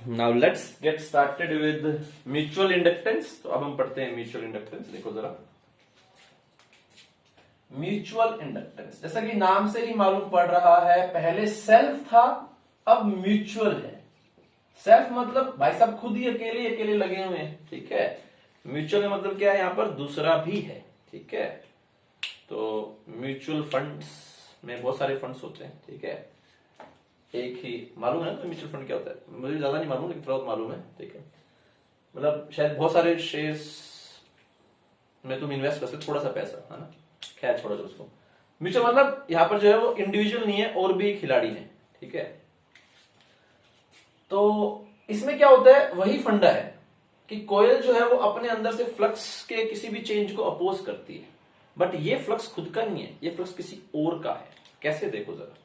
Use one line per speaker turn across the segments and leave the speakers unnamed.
Now let's get started with mutual inductance. तो अब हम पढ़ते हैं म्यूचुअल इंडक्टेंस। देखो जरा, म्यूचुअल इंडक्टेंस जैसा कि नाम से ही मालूम पड़ रहा है, पहले सेल्फ था अब म्यूचुअल है। सेल्फ मतलब भाई साहब खुद ही अकेले अकेले लगे हुए हैं, ठीक है। म्यूचुअल में मतलब क्या है, यहां पर दूसरा भी है, ठीक है। तो म्यूचुअल फंड्स में बहुत सारे फंड्स होते हैं, ठीक है। एक ही मालूम है तो म्यूचुअल फंड क्या होता है, मुझे ज्यादा नहीं मालूम लेकिन थोड़ा बहुत मालूम है, ठीक है। मतलब शायद बहुत सारे शेयर्स में तुम इन्वेस्ट कर सकते, थोड़ा सा पैसा, है ना। खैर छोड़ो तो उसको। म्यूचुअल मतलब यहां पर जो है वो इंडिविजुअल नहीं है, और भी खिलाड़ी हैं, ठीक है। तो इसमें क्या होता है, वही फंडा है कि कोयल जो है वो अपने अंदर से फ्लक्स के किसी भी चेंज को अपोज करती है, बट ये फ्लक्स खुद का नहीं है, ये फ्लक्स किसी और का है। कैसे, देखो जरा।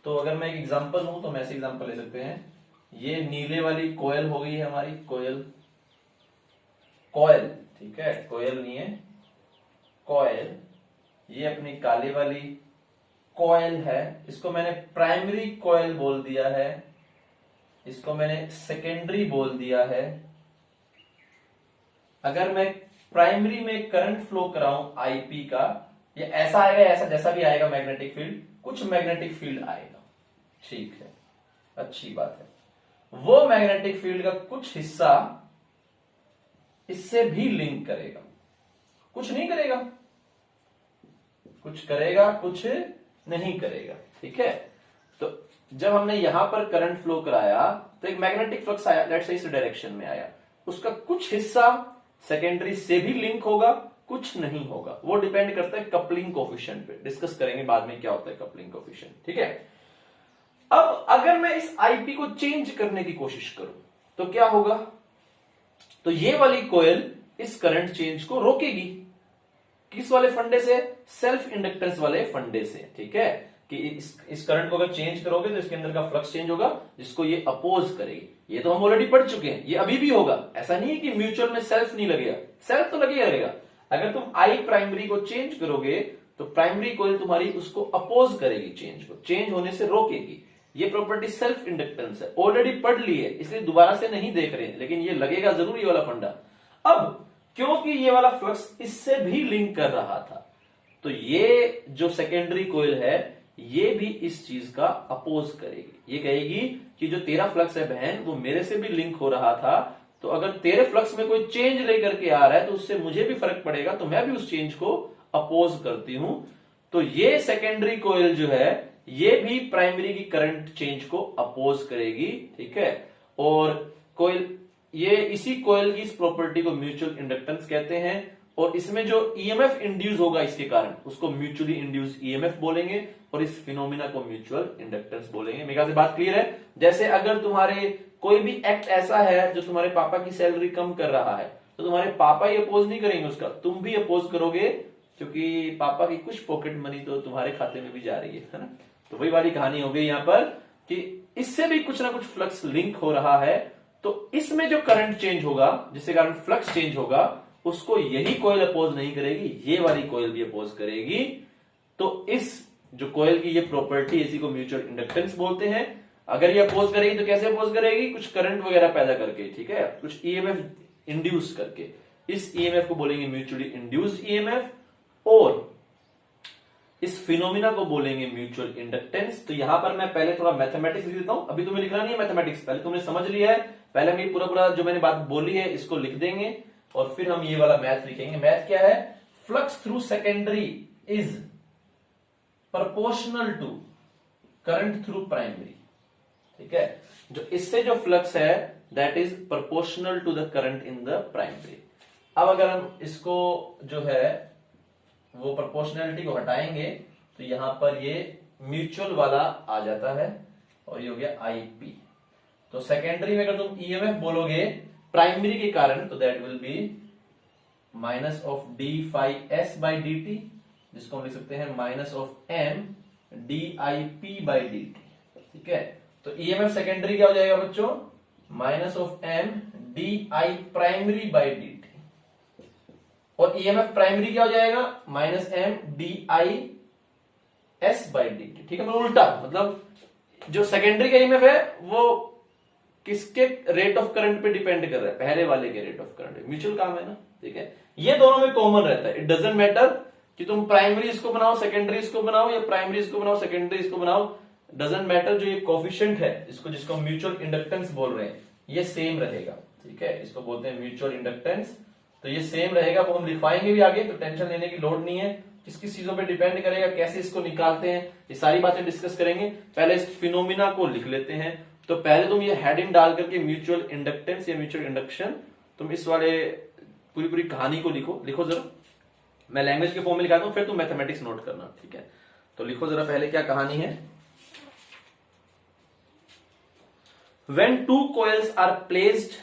तो अगर मैं एक एग्जांपल लूं तो मैं ऐसे एग्जांपल ले सकते हैं, ये नीले वाली कोयल हो गई है हमारी, कोयल कोयल, ठीक है, कोयल नहीं है, कोयल। ये अपनी काली वाली कोयल है, इसको मैंने प्राइमरी कोयल बोल दिया है, इसको मैंने सेकेंडरी बोल दिया है। अगर मैं प्राइमरी में करंट फ्लो कराऊं आईपी का, ये ऐसा आएगा, ऐसा जैसा भी आएगा मैग्नेटिक फील्ड, कुछ मैग्नेटिक फील्ड आएगा, ठीक है, अच्छी बात है। वो मैग्नेटिक फील्ड का कुछ हिस्सा इससे भी लिंक करेगा, कुछ नहीं करेगा, कुछ करेगा कुछ नहीं करेगा, ठीक है। तो जब हमने यहां पर करंट फ्लो कराया तो एक मैग्नेटिक फ्लक्स आया, लेट्स से इस डायरेक्शन में आया, उसका कुछ हिस्सा सेकेंडरी से भी लिंक होगा, कुछ नहीं होगा। वो डिपेंड करता है कपलिंग कोफिशिएंट पे, डिस्कस करेंगे बाद में क्या होता है कपलिंग कोफिशिएंट, ठीक है। अब अगर मैं इस आईपी को चेंज करने की कोशिश करूं तो क्या होगा, तो ये वाली कोयल इस करंट चेंज को रोकेगी, किस वाले फंडे से, सेल्फ इंडक्टेंस वाले फंडे से, ठीक है। कि इस करंट को अगर चेंज करोगे तो इसके अंदर का फ्लक्स चेंज होगा, जिसको ये अपोज करेगी। ये तो हम ऑलरेडी पढ़ चुके हैं, ये अभी भी होगा। ऐसा नहीं है कि म्यूचुअल में सेल्फ नहीं लगेगा, सेल्फ तो लगेगा। अगर तुम आई प्राइमरी को चेंज करोगे तो प्राइमरी कोयल तुम्हारी उसको अपोज करेगी, चेंज को, चेंज होने से रोकेगी। ये प्रॉपर्टी सेल्फ इंडक्टेंस है, ऑलरेडी पढ़ ली है, इसलिए दोबारा से नहीं देख रहे हैं, लेकिन ये लगेगा जरूर ये वाला फंडा। अब क्योंकि ये वाला फ्लक्स इससे भी लिंक कर रहा था, तो ये जो सेकेंडरी कोयल है ये भी इस चीज का अपोज करेगी। ये कहेगी कि जो तेरा फ्लक्स है बहन, वो मेरे से भी लिंक हो रहा था, तो अगर तेरे फ्लक्स में कोई चेंज लेकर के आ रहा है तो उससे मुझे भी फर्क पड़ेगा, तो मैं भी उस चेंज को अपोज करती हूं। तो ये सेकेंडरी कोयल जो है ये भी प्राइमरी की करंट चेंज को अपोज करेगी, ठीक है। और कोयल, ये इसी कोयल की इस प्रॉपर्टी को म्यूचुअल इंडक्टेंस कहते हैं। और इसमें जो ईएमएफ इंड्यूस होगा इसके कारण, उसको म्यूचुअली इंड्यूस ईएमएफ बोलेंगे, और इस फिनोमिना को म्यूचुअल इंडक्टेंस बोलेंगे। मेरे ख्याल से बात क्लियर है। जैसे अगर तुम्हारे कोई भी एक्ट ऐसा है जो तुम्हारे पापा की सैलरी कम कर रहा है, तो तुम्हारे पापा ही अपोज नहीं करेंगे उसका, तुम भी अपोज करोगे, क्योंकि पापा की कुछ पॉकेट मनी तो तुम्हारे खाते में भी जा रही है ना। तो वही वाली कहानी हो गई यहां पर कि इससे भी कुछ ना कुछ फ्लक्स लिंक हो रहा है, तो इसमें जो करंट चेंज होगा, जिसके कारण फ्लक्स चेंज होगा, उसको यही कोयल अपोज नहीं करेगी, ये वाली कोयल भी अपोज करेगी। तो इस जो कोयल की ये प्रॉपर्टी, इसी को म्यूचुअल इंडक्टेंस बोलते हैं। अगर ये अपोज करेगी तो कैसे अपोज करेगी, कुछ करंट वगैरह पैदा करके, ठीक है, कुछ ईएमएफ इंड्यूस करके। इस ईएमएफ को बोलेंगे म्यूचुअली इंड्यूस्ड ईएमएफ, और इस फिनोमिना को बोलेंगे म्यूचुअल इंडक्टेंस। तो यहां पर मैं पहले थोड़ा मैथमेटिक्स लिख देता हूं, अभी तुम्हें लिखना नहीं है मैथमेटिक्स, पहले तुमने समझ लिया है। पहले हम ये पूरा जो मैंने बात बोली है इसको लिख देंगे, और फिर हम ये वाला मैथ लिखेंगे। मैथ क्या है, flux through secondary is proportional to current through primary, ठीक है। जो इससे जो फ्लक्स है that is proportional to the current in the primary. अब अगर हम इसको जो है वो प्रोपोर्शनलिटी को हटाएंगे तो यहां पर ये म्यूचुअल वाला आ जाता है, और ये हो गया आईपी। तो सेकेंडरी में अगर तुम ईएमएफ बोलोगे प्राइमरी के कारण, तो that will be minus of D phi S by D T, जिसको हम लिख सकते हैं minus of M D I P by D T, ठीक है। तो ईएमएफ सेकेंडरी क्या हो जाएगा बच्चों, minus of M D I primary by D T, और ईएमएफ प्राइमरी क्या हो जाएगा, minus M D I S by D T, ठीक है। मतलब उल्टा, मतलब जो सेकेंडरी का ईएमएफ है वो किसके रेट ऑफ करंट पे डिपेंड कर रहा है? पहले वाले के रेट ऑफ करंट पे। म्यूचुअल काम है ना, ठीक है। ये दोनों में कॉमन रहता है। इट डजेंट मैटर कि तुम प्राइमरी इसको बनाओ सेकेंडरी इसको बनाओ या प्राइमरी इसको बनाओ सेकेंडरी इसको बनाओ, डजेंट मैटर। जो ये कोफिशिएंट है जिसको म्यूचुअल इंडक्टेंस बोल रहे हैं, ये सेम रहेगा, ठीक है। इसको बोलते हैं म्यूचुअल इंडक्टेंस। तो ये सेम रहेगा, वो हम लिखवाएंगे भी आगे, तो टेंशन लेने की लोड नहीं है। किस किस चीजों पे डिपेंड करेगा, कैसे इसको निकालते हैं, ये सारी बातें डिस्कस करेंगे। पहले इस फिनोमिना को लिख लेते हैं। तो पहले तुम ये हेडिंग डाल करके म्यूचुअल इंडक्टेंस या म्यूचुअल इंडक्शन, तुम इस वाले पूरी कहानी को लिखो जरा। मैं लैंग्वेज के फॉर्म में लिखाता हूं, फिर तुम मैथमेटिक्स नोट करना, ठीक है। तो लिखो जरा पहले क्या कहानी है। When two coils are placed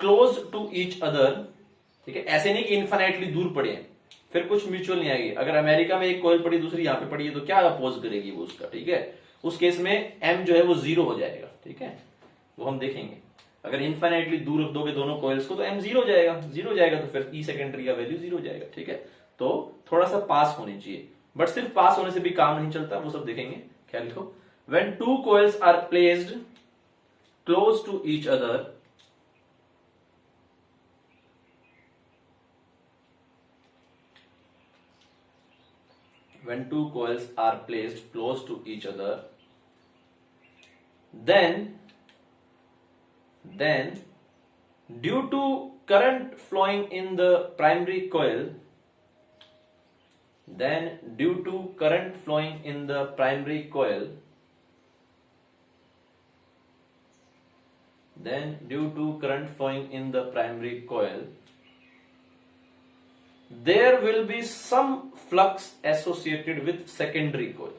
close to each other, ठीक है। ऐसे नहीं कि इन्फिनिटली दूर पड़े हैं, फिर कुछ म्यूचुअल नहीं आएगी। अगर अमेरिका में एक कॉइल पड़ी दूसरी यहां पे पड़ी है तो क्या अपोज करेगी वो उसका, ठीक है। उस केस में m जो है वो 0 हो जाएगा, ठीक है। वो हम देखेंगे। अगर इन्फिनिटली दूर रख दोगे दोनों कॉइल्स को तो m 0 हो जाएगा, 0 हो जाएगा तो फिर e सेकेंडरी का वैल्यू 0 हो जाएगा, ठीक है। तो थोड़ा सा पास होनी चाहिए, बट सिर्फ पास होने से भी काम नहीं चलता, वो सब देखेंगे। क्या लिखो, when two coils are placed close to each other, when two coils are placed close to each other, then due to current flowing in the primary coil, due to current flowing in the primary coil, there will be some flux associated with secondary coil.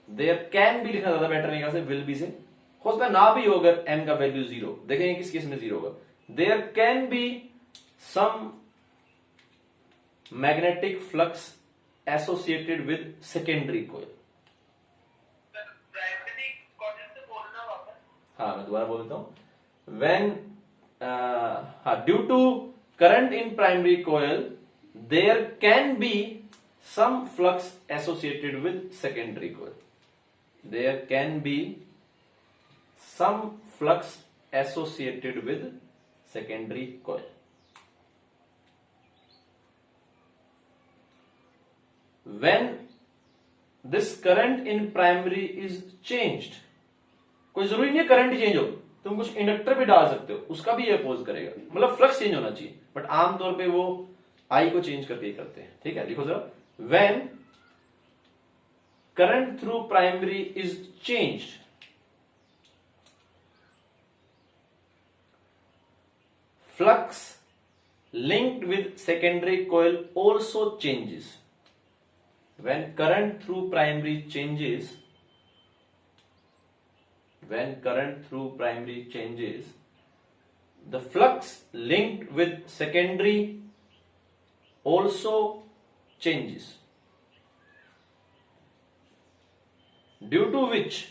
There can be लिखना ज्यादा better रहेगा से will be से, हो सकता है ना भी हो अगर m का वैल्यू 0। देखेंगे किस केस में 0 होगा। There can be some magnetic flux associated with secondary coil. हाँ मैं दोबारा बोल देता हूं। When due to current in primary coil, there can be some flux associated with secondary coil. There can be some flux associated with secondary coil. When this current in primary is changed, कोई जरूरी नहीं है current change हो, तुम कुछ inductor भी डाल सकते हो, उसका भी ये अपोज करेगा। मतलब फ्लक्स चेंज होना चाहिए, बट आमतौर पे वो आई को चेंज करके करते हैं, ठीक है। लिखो जरा, when current through primary is changed, flux linked with secondary coil also changes. When current through primary changes, the flux linked with secondary also changes, due to which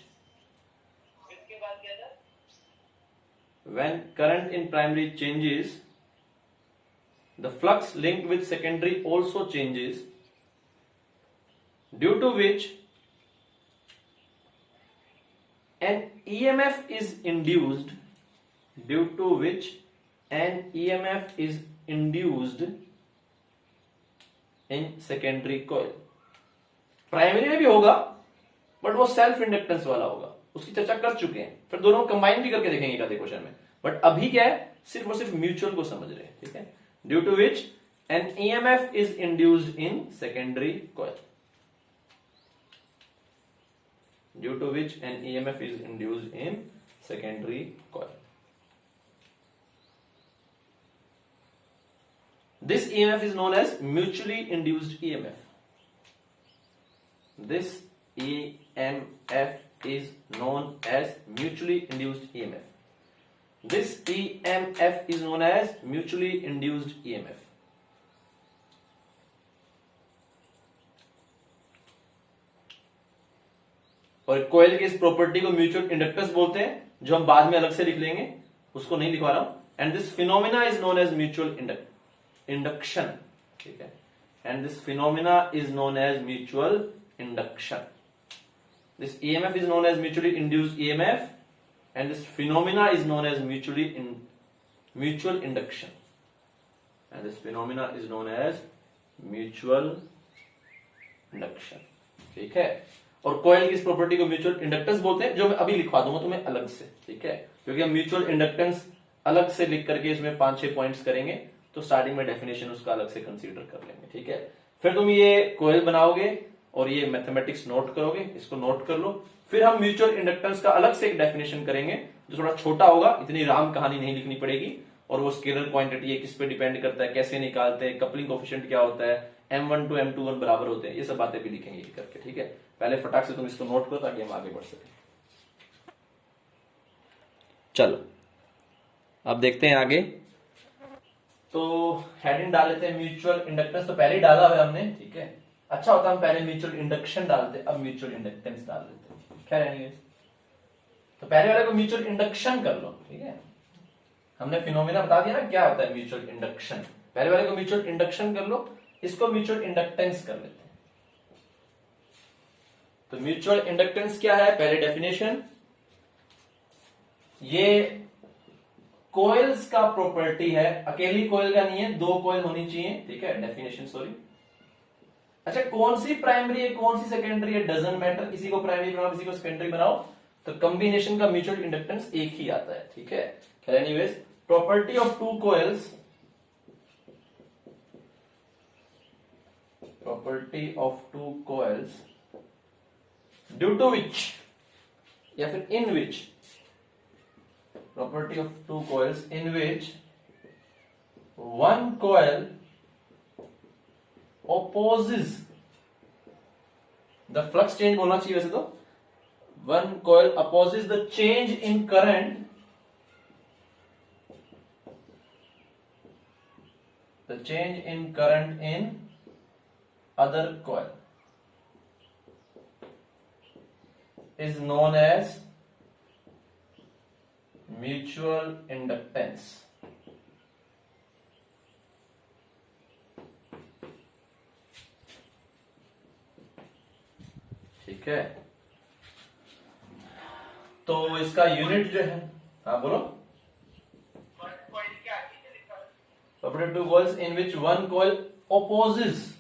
when current in primary changes, the flux linked with secondary also changes, due to which an EMF is induced, in secondary coil. Primary में भी होगा but वो self inductance वाला होगा, उसकी चर्चा कर चुके हैं, फिर दोनों कंबाइन भी करके देखेंगे एक क्वेश्चन में। बट अभी क्या है, सिर्फ और सिर्फ म्यूचुअल को समझ रहे हैं, ठीक है। Due to which an EMF is induced in secondary coil, due to which an EMF is induced in secondary coil. This EMF is known as mutually induced EMF. This EMF is known as mutually induced EMF. This EMF is known as mutually induced EMF. और कोयल की इस property को mutual inductance बोलते हैं, जो हम बाद में अलग से लिख लेंगे, उसको नहीं लिखवा रहा हूं। And this phenomena is known as mutual induction, ठीक है। and this phenomena is known as mutual induction. This EMF is known as mutually induced EMF, and this phenomena is known as mutual induction, and this phenomena is known as mutual induction. ठीक है, और coil की इस property को mutual inductance बोलते हैं, जो मैं अभी लिखवा दूंगा तुम्हें अलग से, ठीक है, क्योंकि हम म्यूचुअल इंडक्टेंस अलग से लिख करके इसमें 5-6 पॉइंट्स करेंगे, तो स्टार्टिंग में डेफिनेशन उसका अलग से कंसीडर कर लेंगे, ठीक है। फिर तुम ये कॉइल बनाओगे और ये मैथमेटिक्स नोट करोगे, इसको नोट कर लो। फिर हम म्यूचुअल इंडक्टेंस का अलग से एक डेफिनेशन करेंगे जो थोड़ा छोटा होगा, इतनी राम कहानी नहीं लिखनी पड़ेगी, और वो स्केलर क्वांटिटी है, किस पे डिपेंड करता है, कैसे निकालते हैं, कपलिंग कोएफिशिएंट क्या होता है, M1 to M21 बराबर होते हैं, ये सब बातें भी लिखेंगे करके, ठीक है। पहले फटाक से तुम इसको नोट करो ताकि हम आगे बढ़ सके। चलो अब देखते हैं आगे। तो हेडिंग डाल लेते हैं म्यूचुअल इंडक्टेंस, तो पहले ही डाला हुआ है हमने, ठीक है। अच्छा होता हम पहले म्यूचुअल इंडक्शन डालते, अब म्यूचुअल इंडक्टेंस डाल लेते हैं, खैर एनीवेज। तो पहले वाले को म्यूचुअल इंडक्शन कर लो, ठीक है। हमने फिनोमिना बता दिया ना क्या होता है म्यूचुअल इंडक्शन, पहले वाले को म्यूचुअल इंडक्शन कर लो, इसको म्यूचुअल इंडक्टेंस कर लेते हैं। तो म्यूचुअल इंडक्टेंस क्या है, पहले डेफिनेशन, ये कोइल्स का प्रॉपर्टी है, अकेली कोइल का नहीं है, 2 कोइल होनी चाहिए, ठीक है, डेफिनेशन सॉरी। अच्छा, कौन सी प्राइमरी है कौन सी सेकेंडरी है डजंट मैटर, किसी को प्राइमरी बनाओ किसी को सेकेंडरी बनाओ, तो कॉम्बिनेशन का म्यूचुअल इंडक्टेंस एक ही आता है, ठीक है। Anyways, property of two coils, property of two coils due to which या फिर इन विच, property of two coils in which one coil opposes the flux change बोलना चाहिए वैसे तो, one coil opposes the change in current, the change in current in other coil is known as mutual inductance. ठीक है, तो इसका unit जो है, हाँ बोलो, property two coils in which one coil opposes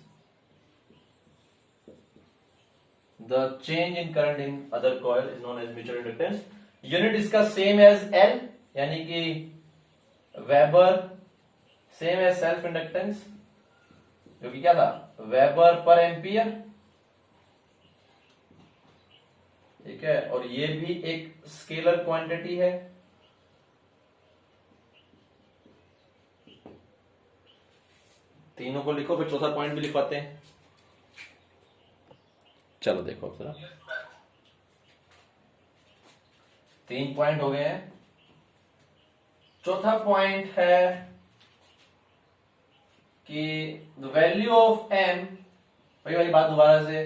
the change in current in other coil is known as mutual inductance। Unit इसका same as L, यानी कि weber, same as self inductance, जो कि क्या था, वेबर पर एम्पियर, ठीक है। और ये भी एक स्केलर क्वांटिटी है, तीनों को लिखो, फिर चौथा पॉइंट भी लिखवाते हैं। चलो देखो जरा, 3 पॉइंट हो गए हैं। चौथा पॉइंट है कि द वैल्यू ऑफ एम, वही वाली बात दोबारा से,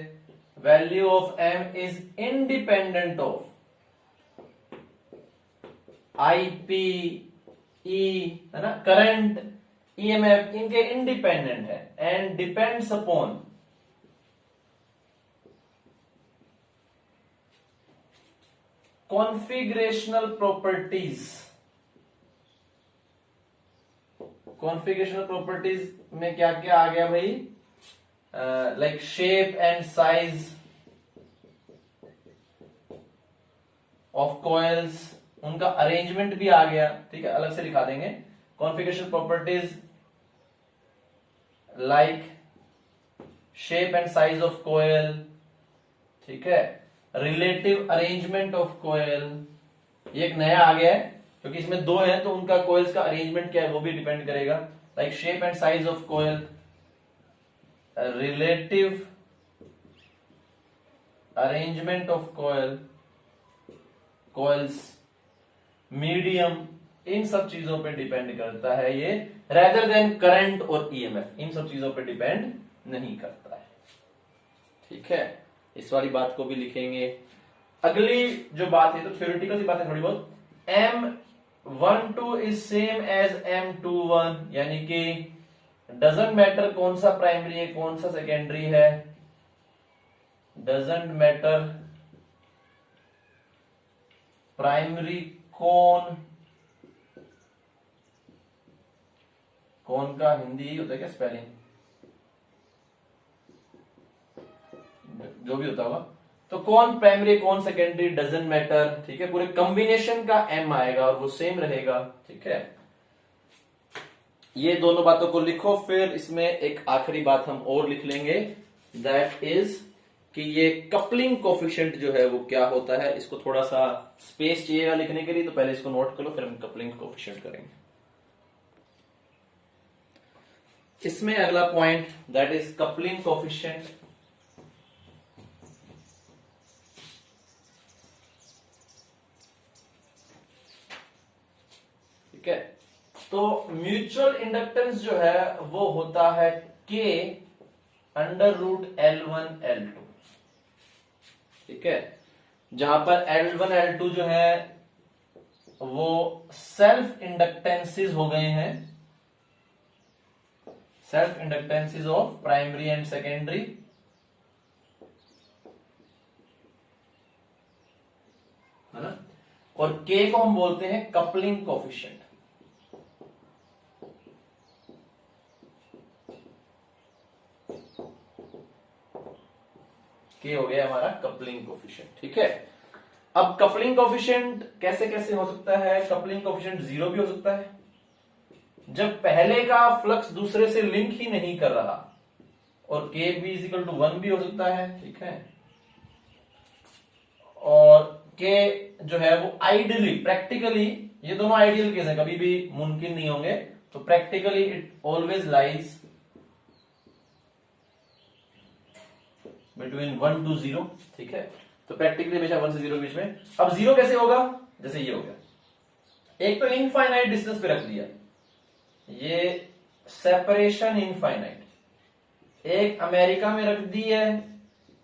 value of M is independent of IP, E है ना, करंट, ईएमएफ, इनके इंडिपेंडेंट है, and depends upon configurational properties. Configurational properties में क्या क्या आ गया भाई, like shape and size of coils, उनका अरेंजमेंट भी आ गया, ठीक है, अलग से लिखा देंगे। Configuration properties like shape and size of coil, ठीक है, रिलेटिव अरेंजमेंट ऑफ कॉइल, ये एक नया आ गया है क्योंकि इसमें 2 हैं, तो उनका कॉइल्स का अरेंजमेंट क्या है वो भी डिपेंड करेगा, like shape and size of coil, relative arrangement of coil, coils, medium, इन सब चीजों पे डिपेंड करता है ये, रेदर देन करंट और ईएमएफ, इन सब चीजों पे डिपेंड नहीं करता है, ठीक है। इस वाली बात को भी लिखेंगे। अगली जो बात है तो थ्योरेटिकल सी बात है थोड़ी बहुत, M12 is same as M21, यानी कि डजंट मैटर कौन सा प्राइमरी है कौन सा सेकेंडरी है, डजंट मैटर प्राइमरी कौन, कौन का हिंदी ही होता है क्या स्पेलिंग, जो भी होता होगा, तो कौन प्राइमरी कौन सेकेंडरी डजंट मैटर, ठीक है, पूरे कॉम्बिनेशन का एम आएगा और वो सेम रहेगा, ठीक है। ये दोनों बातों को लिखो, फिर इसमें एक आखिरी बात हम और लिख लेंगे, दैट इज कि ये कपलिंग कोफिशिएंट जो है वो क्या होता है। इसको थोड़ा सा स्पेस चाहिएगा लिखने के लिए, तो पहले इसको नोट कर लो, फिर हम कपलिंग कोफिशिएंट करेंगे। इसमें अगला point that is coupling coefficient. ठीक है, तो म्यूचुअल इंडक्टेंस जो है वो होता है K under root L1 L2, ठीक है, जहां पर L1 L2 जो है वो सेल्फ इंडक्टेंसेस हो गए हैं, self inductances of primary and secondary, है ना, और K को हम बोलते हैं कपलिंग कोफिशिएंट। K हो गया हमारा कपलिंग कोफिशिएंट, ठीक है। अब कपलिंग कोफिशिएंट कैसे कैसे हो सकता है, कपलिंग कोफिशिएंट 0 भी हो सकता है जब पहले का फ्लक्स दूसरे से लिंक ही नहीं कर रहा, और K भी इक्वल टू 1 भी हो सकता है, ठीक है, और K जो है वो आइडियली प्रैक्टिकली, ये दोनों आइडियल केस है, कभी भी मुमकिन नहीं होंगे, तो practically it always lies between 1 to 0, ठीक है, तो प्रैक्टिकली हमेशा 1 से 0 के बीच में। अब 0 कैसे होगा, जैसे ये हो गया, एक तो इनफाइनाइट डिस्टेंस पे रख दिया, ये सेपरेशन इनफाइनाइट, एक अमेरिका में रख दी है,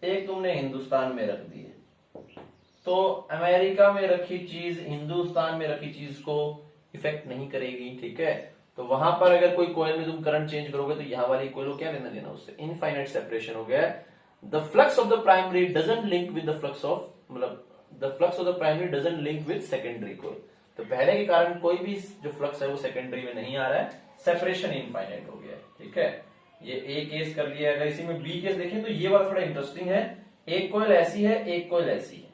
एक तुमने हिंदुस्तान में रख दी है, तो अमेरिका में रखी चीज हिंदुस्तान में रखी चीज को इफेक्ट नहीं करेगी, ठीक है, तो वहां पर अगर कोई कॉइल में तुम करंट चेंज करोगे तो यहां वाली कॉइल को क्या लेना देना उससे, इनफाइनाइट सेपरेशन हो गया है। The flux of the primary doesn't link with the flux of, मतलब the flux of the primary doesn't link with secondary coil, तो पहले के कारण कोई भी जो फ्लक्स है वो सेकेंडरी में नहीं आ रहा है, सेपरेशन इनफाइनाइट हो गया है, ठीक है, ये ए केस कर लिया। अगर इसी में बी केस देखें तो ये वाला थोड़ा इंटरेस्टिंग है, एक कॉइल ऐसी है एक कॉइल ऐसी है,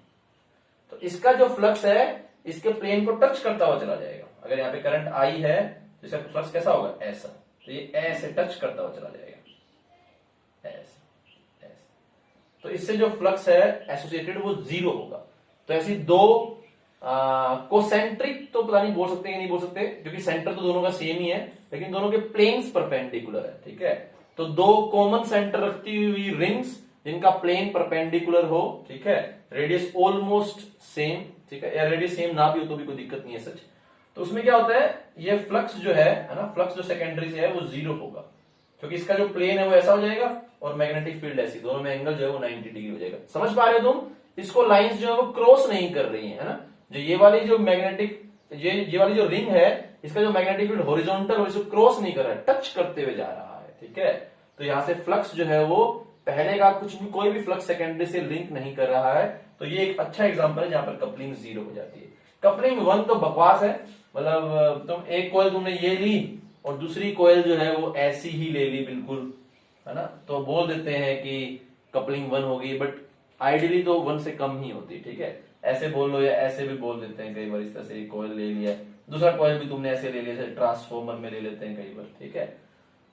तो इसका जो फ्लक्स है इसके प्लेन को टच करता हुआ चला जाएगा, अगर यहाँ पे करंट आई है तो इसका फ्लक्स कैसा होगा, ऐसा, तो ये ऐसे टच करता हुआ चला जाएगा, ऐसा, तो इससे जो फ्लक्स है एसोसिएटेड वो 0 होगा। तो ऐसी दो कोसेंट्रिक तो पता नहीं बोल सकते कि नहीं बोल सकते, क्योंकि सेंटर तो दोनों का सेम ही है, लेकिन दोनों के प्लेन्स परपेंडिकुलर है, ठीक है, तो दो कॉमन सेंटर रखती हुई रिंग्स जिनका प्लेन परपेंडिकुलर हो, ठीक है, रेडियस ऑलमोस्ट सेम, ठीक है, या रेडियस सेम ना भी हो तो भी कोई दिक्कत नहीं है सच, तो उसमें क्या होता है, ये फ्लक्स जो है ना, फ्लक्स जो सेकेंडरी से है वो 0 होगा, क्योंकि इसका जो प्लेन है वो ऐसा हो जाएगा और मैग्नेटिक फील्ड ऐसी, दोनों में एंगल जो है वो 90 डिग्री हो जाएगा। समझ पा रहे हो तुम, इसको लाइंस जो है वो क्रॉस नहीं कर रही है ना, जो ये वाली जो मैग्नेटिक ये वाली जो रिंग है इसका जो मैग्नेटिक फील्ड हॉरिजॉन्टल और इसको क्रॉस नहीं कर रहा है, टच करते हुए जा रहा है, ठीक है, तो यहां से फ्लक्स जो है वो पहले का कुछ भी कोई भी फ्लक्स सेकेंडरी से लिंक नहीं कर रहा है, तो ये एक अच्छा एग्जांपल है जहां पर कपलिंग 0 हो जाती है। कपलिंग 1 तो बकवास है, मतलब तुम एक कॉइल तुमने ये ली और दूसरी कॉइल जो है वो ऐसी ही ले ली बिल्कुल, है ना, तो बोल देते हैं कि कपलिंग 1 होगी, बट आइडियली तो 1 से कम ही होती, ठीक है, ऐसे बोल लो या ऐसे भी बोल देते हैं कई बार, इस तरह से कॉइल ले लिया, दूसरा कॉइल भी तुमने ऐसे ले लिया, जैसे ट्रांसफॉर्मर में ले लेते हैं कई बार, ठीक है,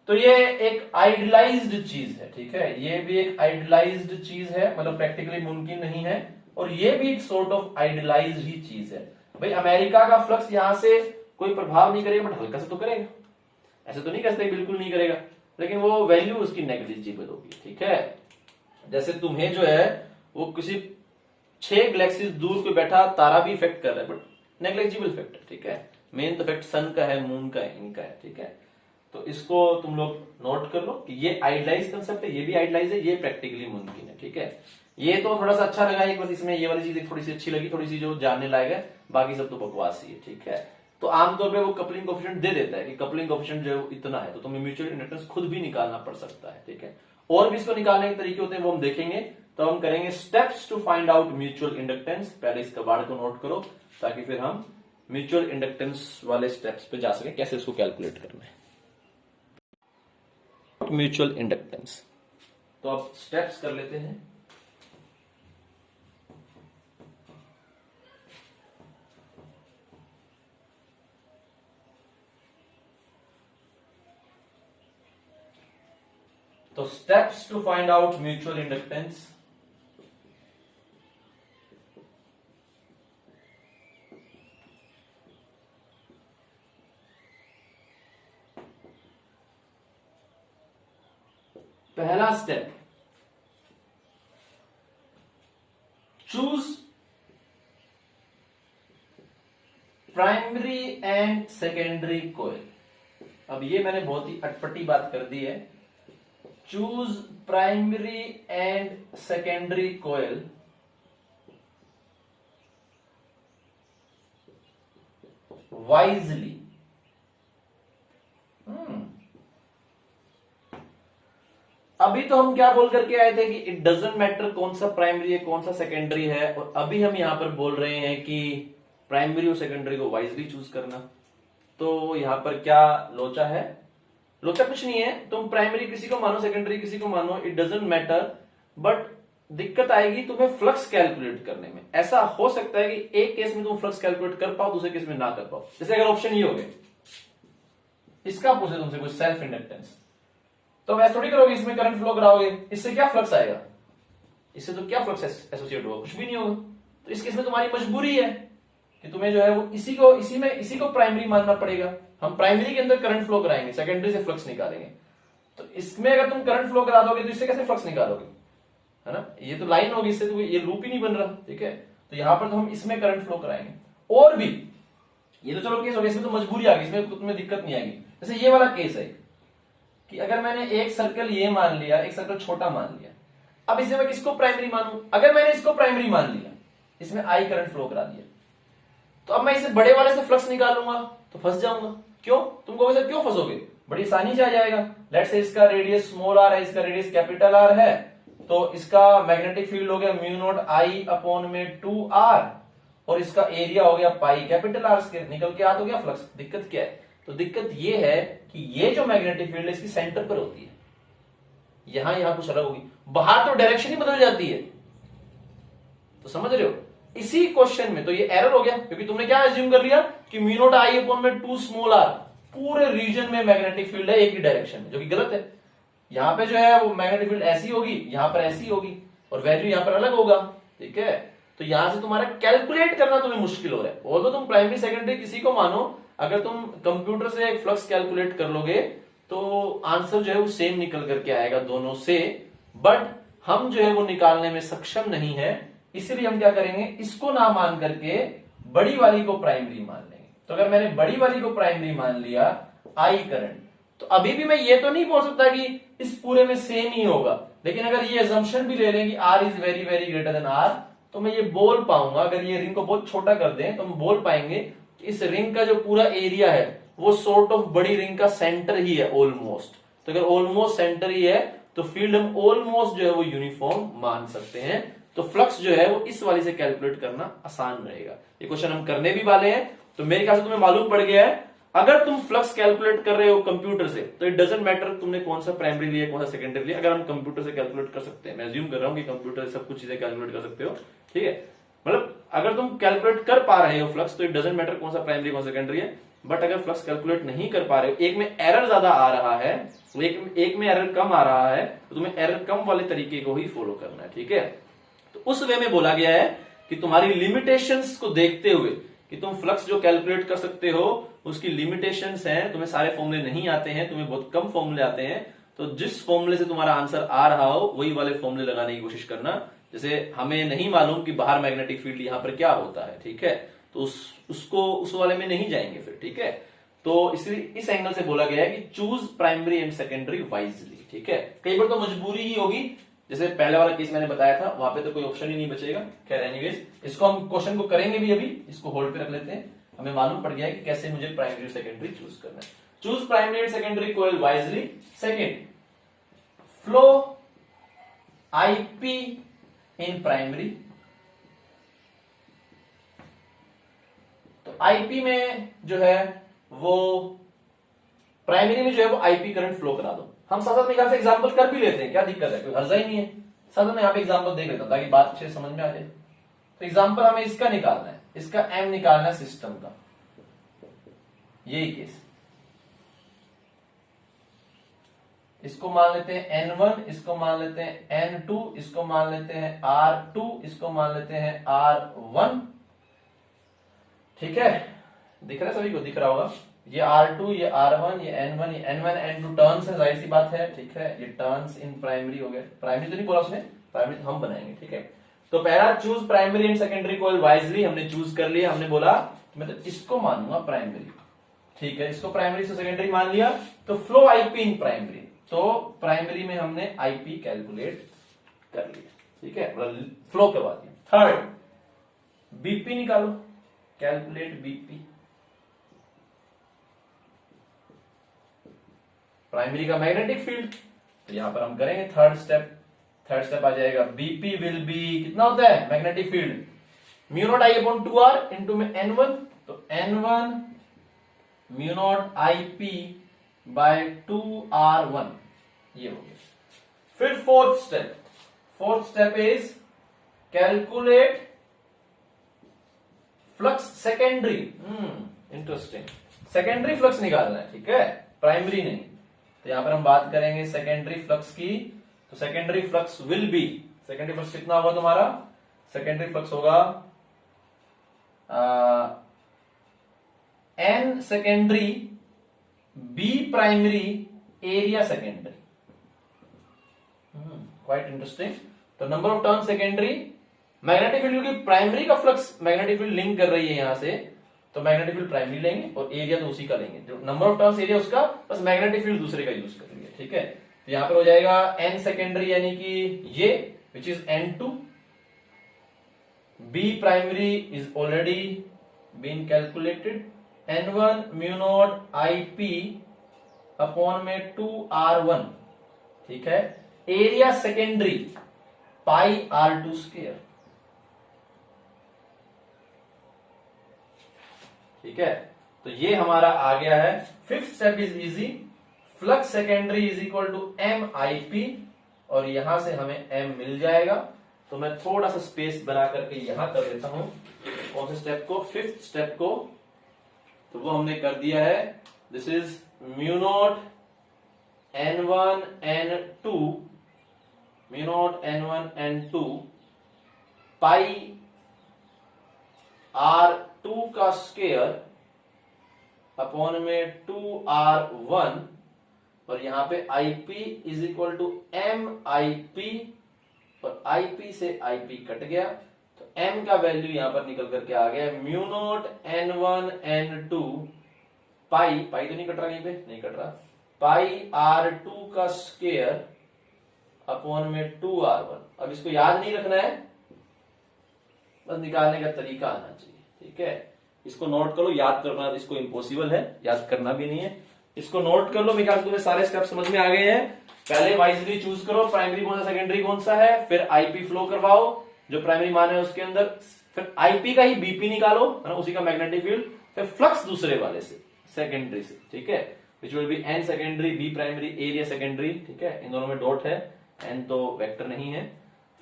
तो ये एक आइडियलाइज्ड चीज है, ठीक है, ये भी एक आइडियलाइज्ड चीज है, मतलब प्रैक्टिकली मुमकिन नहीं है, और ये भी एक सॉर्ट ऑफ आइडियलाइज्ड ही चीज है। भाई अमेरिका का फ्लक्स यहां से कोई प्रभाव नहीं करेगा, बट हल्का से तो करेगा, ऐसे तो नहीं कहते बिल्कुल नहीं करेगा, लेकिन वो वैल्यू उसकी नेग्लिजिबल होगी, ठीक है, जैसे तुम्हें जो है वो किसी 6 गैलेक्सीज दूर कोई बैठा तारा भी इफेक्ट कर रहा है, बट नेग्लिजिबल इफेक्ट है, ठीक है, मेन तो इफेक्ट सन का है, मून का है, इनका है, ठीक है, तो इसको तुम लोग नोट कर लो कि ये आइडियलाइज कंसेप्ट है, ये भी आइडियलाइज है, ये प्रैक्टिकली मुमकिन है, ठीक है, ये तो थोड़ा सा अच्छा लगा, एक बस इसमें ये वाली चीज थोड़ी सी अच्छी लगी, थोड़ी सी जो जानने लायक है, बाकी सब तो बकवास ही है, ठीक है। तो आमतौर पे वो कपलिंग कोएफिशिएंट दे देता है कि कपलिंग कोएफिशिएंट जो है वो इतना है, तो तुम्हें म्यूचुअल इंडक्टेंस खुद भी निकालना पड़ सकता है, ठीक है। और भी इसको निकालने के तरीके होते हैं, वो हम देखेंगे। तो हम करेंगे steps to find out mutual inductance. पहले इस कबाड़ को नोट करो ताकि फिर हम म्यूचुअल इंडक्टेंस वाले स्टेप्स पे जा सके, कैसे इसको कैलकुलेट करना है। म्यूचुअल इंडक्टेंस, तो अब स्टेप्स कर लेते हैं। तो steps to find out mutual inductance. पहला step, choose primary and secondary coil. अब ये मैंने बहुत ही अटपटी बात कर दी है। Choose primary and secondary coil wisely. अभी तो हम क्या बोल करके आए थे कि इट डजंट मैटर कौन सा प्राइमरी है कौन सा सेकेंडरी है, और अभी हम यहां पर बोल रहे हैं कि प्राइमरी और सेकेंडरी को वाइजली चूज करना। तो यहां पर क्या लोचा है? लोचा कुछ नहीं है, तुम प्राइमरी किसी को मानो सेकेंडरी किसी को मानो, इट डजंट मैटर, बट दिक्कत आएगी तुम्हें फ्लक्स कैलकुलेट करने में। ऐसा हो सकता है कि एक केस में तुम फ्लक्स कैलकुलेट कर पाओ, दूसरे केस में ना कर पाओ। जैसे अगर ऑप्शन ये हो गए, इसका पूछे तुमसे कोई सेल्फ इंडक्टेंस, तो वैसे थोड़ी करोगे, इसमें करंट फ्लो कराओगे, इससे क्या फ्लक्स आएगा? इससे तो क्या फ्लक्स एसोसिएट होगा? कुछ भी नहीं होगा। तो इस केस में तुम्हारी मजबूरी है कि तुम्हें जो है वो इसी को प्राइमरी मानना पड़ेगा। हम प्राइमरी के अंदर करंट फ्लो कराएंगे, सेकेंडरी से फ्लक्स निकालेंगे। तो इसमें अगर तुम करंट फ्लो करा दोगे तो इससे कैसे फ्लक्स निकालोगे, है ना? ये तो लाइन होगी, इससे तो ये लूप ही नहीं बन रहा, ठीक है। तो यहां पर तो हम इसमें करंट फ्लो कराएंगे। और भी ये तो चलो केस हो गया, इसमें तो मजबूरी आ गई, इसमें तुम्हें दिक्कत नहीं आएगी। जैसे ये वाला केस है कि अगर मैंने एक सर्कल ये मान लिया, एक सर्कल छोटा मान लिया, अब इसे मैं किसको प्राइमरी मानूं? अगर मैंने इसको प्राइमरी मान लिया, इसमें आई करंट फ्लो करा दिया, तो अब मैं इसे बड़े वाले से फ्लक्स निकालूंगा तो फंस जाऊंगा। क्यों? तुम कहोगे सर क्यों फंसोगे? बड़ी आसानी से आ जाएगा। लेट्स से इसका रेडियस स्मॉल आर है, इसका रेडियस कैपिटल आर है, तो इसका मैग्नेटिक फील्ड हो गया म्यू नॉट आई अपॉन में 2r, और इसका एरिया हो गया पाई कैपिटल आर स्क्वायर, निकल के आ तो गया फ्लक्स। दिक्कत क्या है? तो दिक्कत ये है कि ये जो मैग्नेटिक फील्ड है इसकी सेंटर पर होती है, यहां कुछ अलग होगी, बाहर तो डायरेक्शन ही बदल जाती है। तो समझ रहे हो? इसी क्वेश्चन में तो ये एरर हो गया, क्योंकि तुमने क्या एज्यूम कर लिया कि म्यू नॉट आई अपॉन में 2 स्मॉल आर, पूरे रीजन में मैग्नेटिक फील्ड है एक ही डायरेक्शन में, जो कि गलत है। यहां पे जो है वो मैग्नेटिक फील्ड ऐसी होगी, यहां पर ऐसी होगी, और वैल्यू यहां पर अलग होगा, ठीक है। तो यहां से तुम्हारा कैलकुलेट करना तुम्हें मुश्किल हो रहा है। और तो तुम प्राइमरी सेकेंडरी किसी को मानो, अगर तुम कंप्यूटर से एक फ्लक्स कैलकुलेट कर लोगे तो आंसर जो है वो सेम निकल करके आएगा दोनों से, बट हम जो है वो निकालने में सक्षम नहीं है। इसलिए हम क्या करेंगे, इसको ना मान करके बड़ी वाली को प्राइमरी मान लेंगे। तो अगर मैंने बड़ी वाली को प्राइमरी मान लिया, आई करंट, तो अभी भी मैं ये तो नहीं बोल सकता कि इस पूरे में सेम ही होगा, लेकिन अगर ये अजम्पशन भी ले लें कि R is very very greater than R, तो मैं ये बोल पाऊंगा। अगर ये रिंग को बहुत छोटा कर दें तो हम बोल पाएंगे कि इस रिंग का जो पूरा एरिया है वो सॉर्ट ऑफ बड़ी रिंग का सेंटर ही है ऑलमोस्ट। तो अगर ऑलमोस्ट सेंटर ही है तो फील्ड हम ऑलमोस्ट जो है वो यूनिफॉर्म मान सकते हैं। तो फ्लक्स जो है वो इस वाली से कैलकुलेट करना आसान रहेगा। ये क्वेश्चन हम करने भी वाले हैं, तो मेरे ख्याल से तुम्हें मालूम पड़ गया है। अगर तुम फ्लक्स कैलकुलेट कर रहे हो कंप्यूटर से, तो इट डजंट मैटर तुमने कौन सा प्राइमरी लिया कौन सा सेकेंडरी लिया, अगर हम कंप्यूटर से कैलकुलेट कर सकते हैं। मैं अज्यूम कर रहा हूं कि कंप्यूटर से सब कुछ चीजें कैलकुलेट कर सकते हो, ठीक है। मतलब अगर तुम कैलकुलेट कर पा रहे हो फ्लक्स, तो इट डजंट मैटर कौन सा प्राइमरी कौन सा सेकेंडरी है। बट अगर फ्लक्स कैलकुलेट नहीं कर पा रहे हो, एक में एरर ज्यादा आ रहा है, एक में एरर कम आ रहा है, तो तुम्हें एरर कम वाले तरीके को ही फॉलो करना है, ठीक है। तो उस वे में बोला गया है कि तुम्हारी लिमिटेशंस को देखते हुए कि तुम फ्लक्स जो कैलकुलेट कर सकते हो उसकी लिमिटेशंस हैं, तुम्हें सारे फॉर्मूले नहीं आते हैं, तुम्हें बहुत कम फॉर्मूले आते हैं, तो जिस फॉर्मूले से तुम्हारा आंसर आ रहा हो वही वाले फॉर्मूले लगाने की कोशिश करना। जैसे हमें नहीं मालूम कि बाहर मैग्नेटिक फील्ड यहां पर क्या होता है, ठीक है, तो उस वाले में नहीं जाएंगे फिर, ठीक है। तो इसलिए इस एंगल से बोला गया है कि choose primary and secondary wisely, ठीक है। कई बार तो मजबूरी ही होगी, जैसे पहले वाला केस मैंने बताया था, वहां पे तो कोई ऑप्शन ही नहीं बचेगा। खैर एनीवेज, इसको हम क्वेश्चन को करेंगे भी, अभी इसको होल्ड पे रख लेते हैं। हमें मालूम पड़ गया है कि कैसे मुझे प्राइमरी और सेकेंडरी चूज करना है। Choose primary and secondary coil wisely. Second, flow IP in primary. तो आईपी में जो है वो प्राइमरी में जो है वो आईपी करंट फ्लो करा दो। हम साथ साथ में यहां से एग्जांपल कर भी लेते हैं, क्या दिक्कत है, कोई हर्जा ही नहीं है। साथ में यहां पे एग्जांपल देख लेता हूं ताकि बात अच्छे से समझ में आ जाए। तो एग्जांपल हमें इसका निकालना है, इसका एम निकालना है सिस्टम का, यही केस। इसको मान लेते हैं N1, इसको मान लेते हैं N2, इसको मान लेते हैं R2, इसको मान लेते हैं R1। ठीक है, दिख रहा है सभी को, दिख रहा होगा। ये R2, ये R1, ये N1, ये N1 N2 टर्न्स है, जाहिर सी बात है। ठीक है, ये टर्न्स इन प्राइमरी हो गए। प्राइमरी तो नहीं बोला उसने, प्राइमरी तो हम बनाएंगे। ठीक है, तो पहला choose primary and secondary coil wisely, हमने चूज कर लिया। हमने बोला मैं तो इसको मानूंगा प्राइमरी। ठीक है, इसको प्राइमरी से सेकेंडरी मान लिया। तो फ्लो आईपी इन प्राइमरी, तो प्राइमरी में हमने आईपी कैलकुलेट कर लिया। ठीक है, फ्लो करवा दिया। थर्ड, बीपी निकालो, कैलकुलेट बीपी। प्राइमरी का मैग्नेटिक फील्ड, तो यहां पर हम करेंगे थर्ड स्टेप आ जाएगा। बीपी विल बी, कितना होता है magnetic field, mu naught I upon 2r into में N1, तो N1 mu naught I P by 2r1, ये हो गया। फिर fourth step is calculate flux secondary. Interesting, secondary flux निकालना है। ठीक है, प्राइमरी नहीं। तो यहां पर हम बात करेंगे सेकेंडरी फ्लक्स की। तो secondary flux will be, secondary flux कितना होगा तुम्हारा, सेकेंडरी फ्लक्स होगा N secondary B primary area secondary. Quite interesting. तो number of turn secondary, magnetic field क्योंकि प्राइमरी का फ्लक्स मैग्नेटिक फील्ड लिंक कर रही है यहां से, तो मैग्नेटिक फील्ड प्राइमरी लेंगे और एरिया तो उसी का लेंगे। जो नंबर ऑफ टर्न्स एरिया उसका, बस मैग्नेटिक फील्ड दूसरे का यूज कर लिया। ठीक है, तो यहां पर हो जाएगा N सेकेंडरी यानी कि ये which is N2, B primary is already been calculated, N1 mu naught IP upon में 2R1। ठीक है, एरिया सेकेंडरी पाई R2 स्क्वायर। ठीक है, तो ये हमारा आ गया है। Fifth step is easy, flux secondary is equal to M I P, और यहां से हमें एम मिल जाएगा। तो मैं थोड़ा सा स्पेस बना करके यहां कर देता हूं, कौन से स्टेप को, फिफ्थ स्टेप को। तो वो हमने कर दिया है। This is mu not N1 N2, mu naught N1 N2 pi R2 का स्क्वायर अपॉन में 2R1, और यहां पे IP is equal to M I P, और IP से IP कट गया, तो M का वैल्यू यहां पर निकल करके आ गया म्यू नॉट N1 N2 पाई तो नहीं कट रहा, कहीं पे नहीं कट रहा, पाई R2 का स्क्वायर अपॉन में 2R1। अब इसको याद नहीं रखना है, बस निकालने का तरीका आना चाहिए। ठीक है, इसको नोट कर लो, याद करना इसको इम्पॉसिबल है, याद करना भी नहीं है। इसको नोट कर लो, बिकॉज तुम्हें सारे स्टेप समझ में आ गए हैं। पहले वाइजली चूज करो प्राइमरी कौन सा सेकेंडरी कौन सा है, फिर आईपी फ्लो करवाओ जो प्राइमरी मान है उसके अंदर, फिर आईपी का ही बीपी निकालो, है ना, उसी का मैग्नेटिक फील्ड, फिर फ्लक्स दूसरे वाले से सेकेंडरी से। ठीक है, which will be N secondary B primary area secondary. ठीक है, इन दोनों में डॉट है, एन तो वेक्टर नहीं है।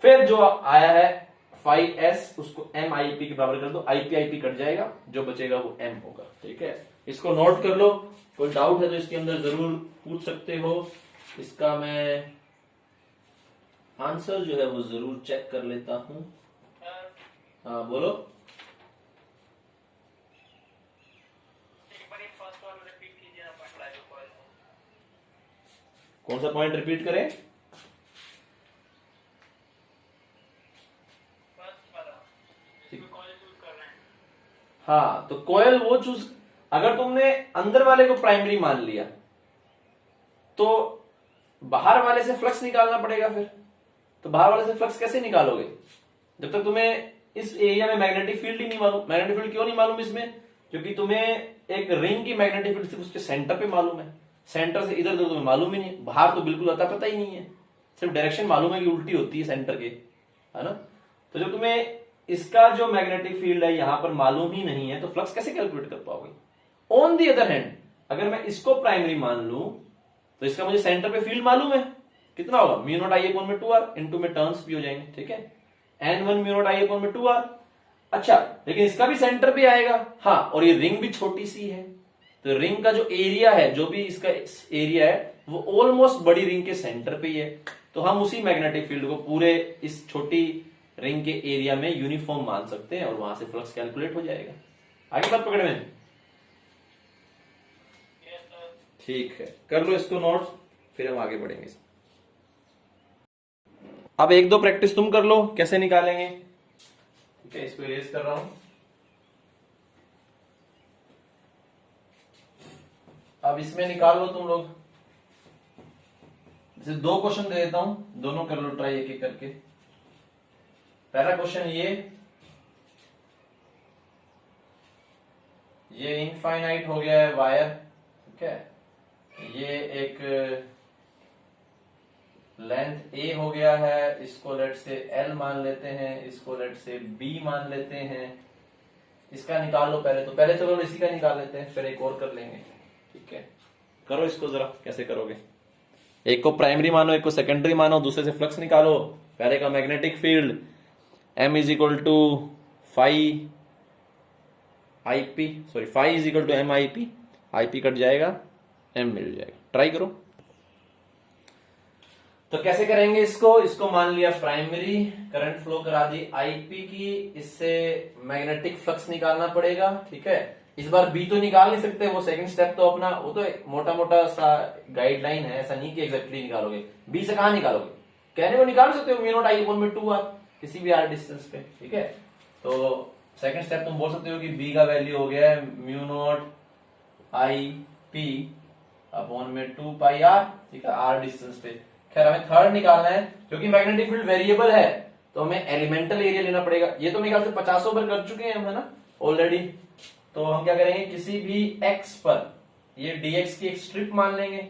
फिर जो आया है फाइव एस, उसको एम आई पी के बराबर कर दो, आईपी कट जाएगा, जो बचेगा वो एम होगा। ठीक है, इसको नोट कर लो। कोई डाउट है तो इसके अंदर जरूर पूछ सकते हो। इसका मैं आंसर जो है वो जरूर चेक कर लेता हूं। हाँ बोलो। कौन सा पॉइंट रिपीट करें? हाँ, तो कोयल वो चूज, अगर तुमने अंदर वाले को प्राइमरी मान लिया तो बाहर वाले से फ्लक्स निकालना पड़ेगा। फिर तो बाहर वाले से फ्लक्स कैसे निकालोगे जब तक तुम्हें इस एरिया में मैग्नेटिक फील्ड ही नहीं मालूम। मैग्नेटिक फील्ड क्यों नहीं मालूम इसमें? क्योंकि तुम्हें एक रिंग की मैग्नेटिक फील्ड सिर्फ उसके सेंटर पे मालूम है, सेंटर से इधर उधर तुम्हें मालूम ही नहीं, बाहर तो बिल्कुल अता पता ही नहीं है, सिर्फ डायरेक्शन मालूम है कि उल्टी होती है सेंटर के, है ना। तो जब तुम्हें इसका जो मैग्नेटिक फील्ड है यहां पर मालूम ही नहीं है तो फ्लक्स कैसे कैलकुलेट कर पाओगे। ऑन दी अदर हैंड अगर मैं इसको प्राइमरी मान लूं तो इसका मुझे सेंटर पे फील्ड मालूम है, कितना होगा म्यू नॉट आई अपॉन में 2r, इनटू में टर्न्स भी हो जाएंगे, ठीक है, n1 mu naught I upon में 2r। अच्छा लेकिन इसका भी सेंटर पे आएगा, हाँ, और ये रिंग भी छोटी सी है, तो रिंग का जो एरिया है, जो भी इसका एरिया है वो ऑलमोस्ट बड़ी रिंग के सेंटर पे ही है, तो हम उसी मैग्नेटिक फील्ड को पूरे इस छोटी रिंग के एरिया में यूनिफॉर्म मान सकते हैं और वहां से फ्लक्स कैलकुलेट हो जाएगा। आगे बात पकड़ में, ठीक है, कर लो इसको नोट, फिर हम आगे बढ़ेंगे। अब एक दो प्रैक्टिस तुम कर लो कैसे निकालेंगे, ठीक है, इसको इरेज कर रहा हूं। अब इसमें निकाल लो तुम लोग, जैसे दो क्वेश्चन दे देता हूं, दोनों कर लो ट्राई एक एक करके। पहला क्वेश्चन ये इनफाइनाइट हो गया है वायर, ठीक है, ये एक लेंथ a हो गया है, इसको लेट से l मान लेते हैं, इसको लेट से b मान लेते हैं। इसका निकाल लो पहले, तो पहले चलो इसी का निकाल लेते हैं, फिर एक और कर लेंगे, ठीक है। करो इसको जरा, कैसे करोगे, एक को प्राइमरी मानो एक को सेकेंडरी मानो, दूसरे से फ्लक्स निकालो। पहले का magnetic field m is equal to phi I P, sorry phi is equal to M I P, I P cut जाएगा, m मिल जाएगा। ट्राई करो। तो कैसे करेंगे इसको मान लिया प्राइमरी, करंट फ्लो करा दी आईपी की, इससे मैग्नेटिक फ्लक्स निकालना पड़ेगा, ठीक है। इस बार बी तो निकाल नहीं सकते, वो सेकंड स्टेप तो अपना, वो तो मोटा मोटा सा गाइडलाइन है, ऐसा नहीं कि एग्जैक्टली निकालोगे। बी से कहां निकालोगे, कहने को निकाल सकते हो म्यू नॉट आई अपॉन में 2r किसी भी r डिस्टेंस पे, ठीक है। तो सेकंड स्टेप तुम बोल सकते हो कि बी का वैल्यू हो गया है mu naught I P upon में 2 पाई r, ठीक है, r डिस्टेंस पे। खैर हमें थर्ड निकालना है, क्योंकि मैग्नेटिक फील्ड वेरिएबल है तो हमें एलिमेंटल एरिया लेना पड़ेगा। ये तो मेरे ख्याल से 50 बार कर चुके हैं हम, है ना, ऑलरेडी। तो हम क्या करेंगे, किसी भी x पर ये dx की एक स्ट्रिप मान लेंगे,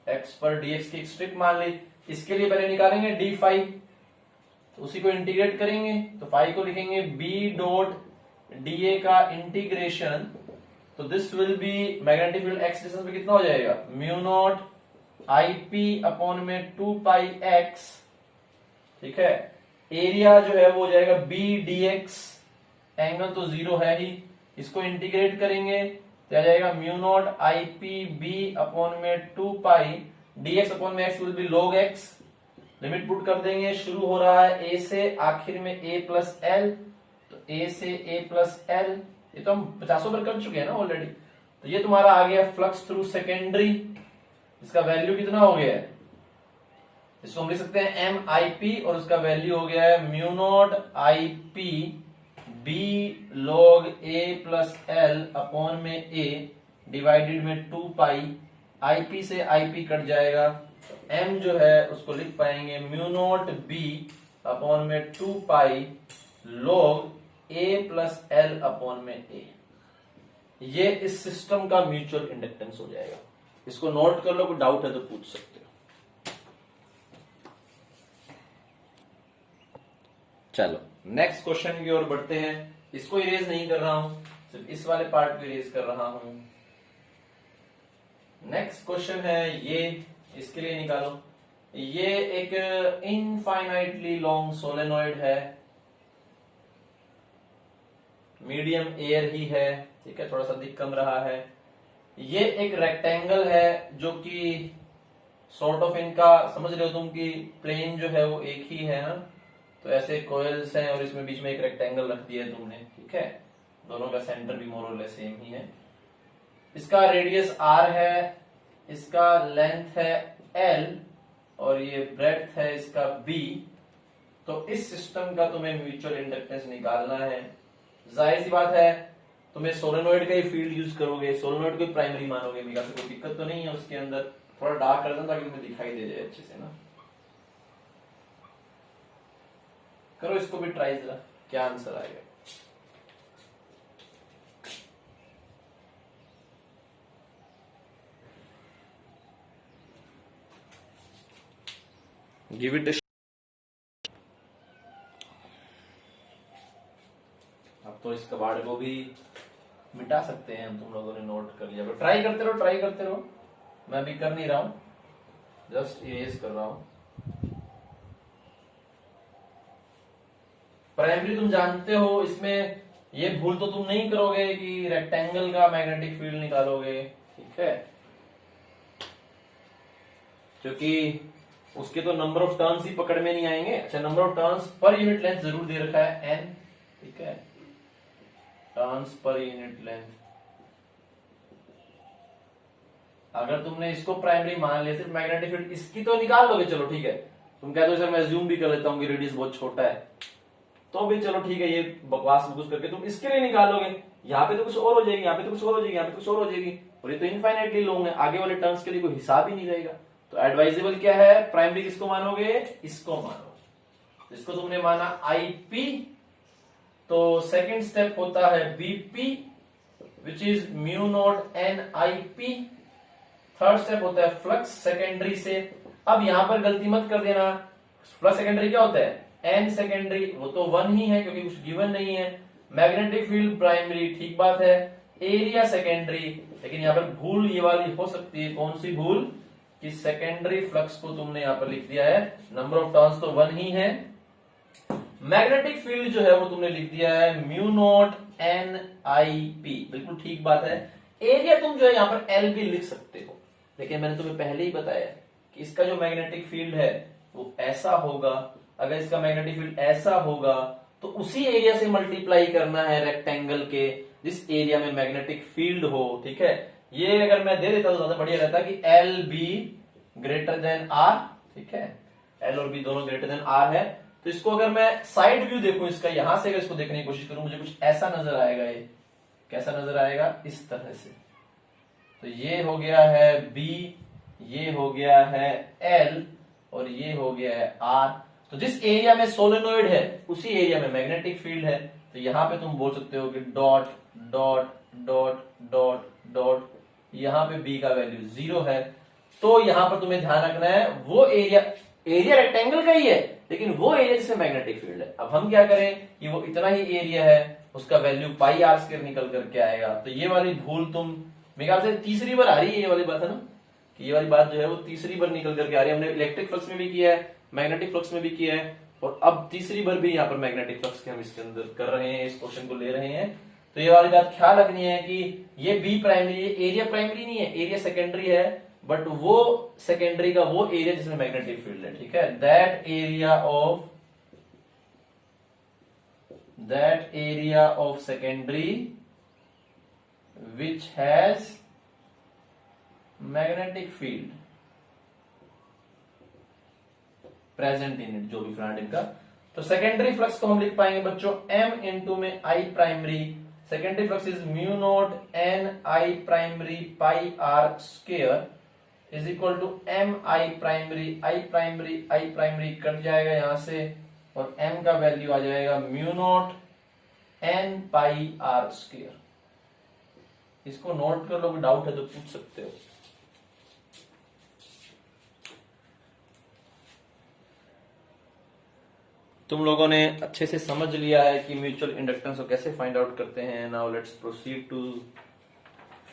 x पर dx की एक स्ट्रिप मान ली। इसके लिए पहले निकालेंगे d फाई, तो उसी को इंटीग्रेट करेंगे, तो फाई को लिखेंगे b डॉट dA का इंटीग्रेशन, तो this will be magnetic field x distance पे कितना हो जाएगा, mu naught I P upon में 2 पाई x, ठीक है। एरिया जो है वो हो जाएगा b dx, एंगल तो 0 है ही, इसको इंटीग्रेट करेंगे तो आ जाएगा mu naught I P B upon में 2 पाई dx अपॉन में x will be log x। Limit put कर देंगे, शुरू हो रहा है a से, आखिर में a प्लस एल, तो a से a प्लस एल, ये तो हम 50 बार कर चुके हैं ना ऑलरेडी। तो ये तुम्हारा आ गया फ्लक्स थ्रू सेकेंडरी, इसका वैल्यू कितना हो गया है, इसको हम लिख सकते हैं एम आई पी, और उसका वैल्यू हो गया है mu naught I P B log A plus L upon में ए डिवाइडेड में 2 पाई, आईपी से आईपी कट जाएगा, तो एम जो है उसको लिख पाएंगे म्यू नॉट बी अपॉन में 2 pi log A plus L upon में ए। ये इस सिस्टम का म्यूचुअल इंडक्टेंस हो जाएगा। इसको नोट कर लो, कोई डाउट है तो पूछ सकते हो। चलो नेक्स्ट क्वेश्चन की ओर बढ़ते हैं। इसको इरेज नहीं कर रहा हूं, सिर्फ इस वाले पार्ट को इरेज कर रहा हूं। नेक्स्ट क्वेश्चन है ये, इसके लिए निकालो। ये एक इनफाइनाइटली लॉन्ग सोलेनॉइड है, मीडियम एयर ही है, ठीक है, थोड़ा सा दिख कम रहा है। ये एक रेक्टेंगल है जो कि सॉर्ट ऑफ इनका समझ रहे हो तुम कि प्लेन जो है वो एक ही है ना, तो ऐसे कोयल्स हैं और इसमें बीच में एक रेक्टेंगल रख दिया है तुमने, ठीक है, दोनों का सेंटर भी मोर और लेस सेम ही है। इसका रेडियस r है, इसका लेंथ है l, और ये ब्रेड्थ है इसका b। तो इस सिस्टम का तुम्हें म्यूचुअल इंडक्टेंस निकालना है। जाहिर सी बात है तुम्हें सोलेनॉइड का ही फील्ड यूज करोगे, सोलेनॉइड को प्राइमरी मानोगे, मेरा कोई दिक्कत तो नहीं है उसके अंदर। थोड़ा डार्क कर दो ताकि तुम्हें दिखाई दे जाए अच्छे से ना। करो इसको भी ट्राई जरा, क्या आंसर आएगा। Give it. अब तो इस कबाड़ को भी मिटा सकते हैं हम, तुम लोगों ने नोट कर लिया। ट्राई करते रहो, ट्राई करते रहो। मैं भी कर नहीं रहा हूं, जस्ट इरेज कर रहा हूं। प्राइमरी तुम जानते हो, इसमें ये भूल तो तुम नहीं करोगे कि रेक्टेंगल का मैग्नेटिक फील्ड निकालोगे, ठीक है, क्योंकि उसके तो नंबर ऑफ टर्न्स ही पकड़ में नहीं आएंगे। अच्छा, number of turns per unit length जरूर दे रखा है n, ठीक है, टर्न्स पर यूनिट लेंथ। अगर तुमने इसको प्राइमरी मान लिया, सिर्फ मैग्नेटिक फील्ड इसकी तो निकाल लोगे, चलो ठीक है। तुम कहते हो सर मैं ज्यूम भी कर लेता हूँ कि रेडियस बहुत छोटा है, तो भी चलो ठीक है, ये बकवास बकूस करके तुम इसके लिए निकालोगे। यहाँ पे तो कुछ और हो जाएगी, यहाँ पे तो कुछ और हो जाएगी, यहाँ पे कुछ और हो जाएगी, और ये तो इनफाइनाइटली लॉन्ग है, आगे वाले टर्म्स के लिए कोई हिसाब ही नहीं रहेगा। तो एडवाइजेबल क्या है, प्राइमरी किसको मानोगे, इसको मानो। इसको तुमने माना आईपी, तो सेकंड स्टेप होता है BP which is mu naught N IP. Third step होता है फ्लक्स सेकेंडरी से। अब यहां पर गलती मत कर देना, फ्लक्स सेकेंडरी क्या होता है, एन सेकेंडरी, वो तो 1 ही है क्योंकि कुछ गिवन नहीं है। मैग्नेटिक फील्ड प्राइमरी, ठीक बात है। एरिया सेकेंडरी, लेकिन यहां पर भूल ये वाली हो सकती है, कौन सी भूल, कि सेकेंडरी फ्लक्स को तुमने यहां पर लिख दिया है, नंबर ऑफ टर्न्स तो 1 ही है। मैग्नेटिक फील्ड जो है वो तुमने लिख दिया है mu naught N I P, बिल्कुल ठीक बात है। एरिया तुम जो है यहां पर एल भी लिख सकते हो, लेकिन मैंने तुम्हें पहले ही बताया कि इसका जो मैग्नेटिक फील्ड है वो ऐसा होगा। अगर इसका मैग्नेटिक फील्ड ऐसा होगा तो उसी एरिया से मल्टीप्लाई करना है रेक्टेंगल के जिस एरिया में मैग्नेटिक फील्ड हो, ठीक है। ये अगर मैं दे देता तो ज्यादा बढ़िया रहता कि L B greater than R, ठीक है, एल और बी दोनों ग्रेटर देन आर है। तो इसको अगर मैं साइड व्यू देखूं इसका, यहां से अगर इसको देखने की कोशिश करूं, मुझे कुछ ऐसा नजर आएगा। ये कैसा नजर आएगा, इस तरह से। तो ये हो गया है B, ये हो गया है L, और ये हो गया है R। तो जिस एरिया में सोलेनोइड है उसी एरिया में मैग्नेटिक फील्ड है। तो यहां पे तुम बोल सकते हो कि dot dot dot dot dot, यहां पे B का वैल्यू 0 है। तो यहां पर तुम्हें ध्यान रखना है, वो एरिया रेक्टेंगल का ही है, लेकिन वो एरिया जिसमें मैग्नेटिक फील्ड है। अब हम क्या करें कि वो इतना ही एरिया है, उसका वैल्यू पाई आर स्क्वायर निकल करके आएगा। तो ये वाली भूल तुम, मेरे ख्याल से तीसरी बार आ रही है ये वाली बात, है ना, कि ये वाली बात जो है वो तीसरी बार निकल करके आ रही है। हमने इलेक्ट्रिक फ्लक्स में भी किया है, मैग्नेटिक फ्लक्स में भी किया है, और अब तीसरी बार भी यहाँ पर मैग्नेटिक फ्लक्स के हम इसके अंदर कर रहे हैं, इस क्वेश्चन को ले रहे हैं। तो ये वाली बात ख्याल रखनी है कि ये बी प्राइमरी, एरिया प्राइमरी नहीं है, एरिया सेकेंडरी है, बट वो सेकेंडरी का वो एरिया जिसमें मैग्नेटिक फील्ड है, ठीक है। That area of secondary which has magnetic field present in it, जो भी फ्रंट इनका। तो सेकेंडरी फ्लक्स को हम लिख पाएंगे बच्चों m इंटू में I primary. Secondary flux is mu naught N I primary pi r square is equal to m I primary. I primary कट जाएगा यहां से, और m का वैल्यू आ जाएगा mu naught N pi r square. इसको नोट कर लो, डाउट है तो पूछ सकते हो। तुम लोगों ने अच्छे से समझ लिया है कि म्यूचुअल इंडक्टेंस को कैसे फाइंड आउट करते हैं। Now let's proceed to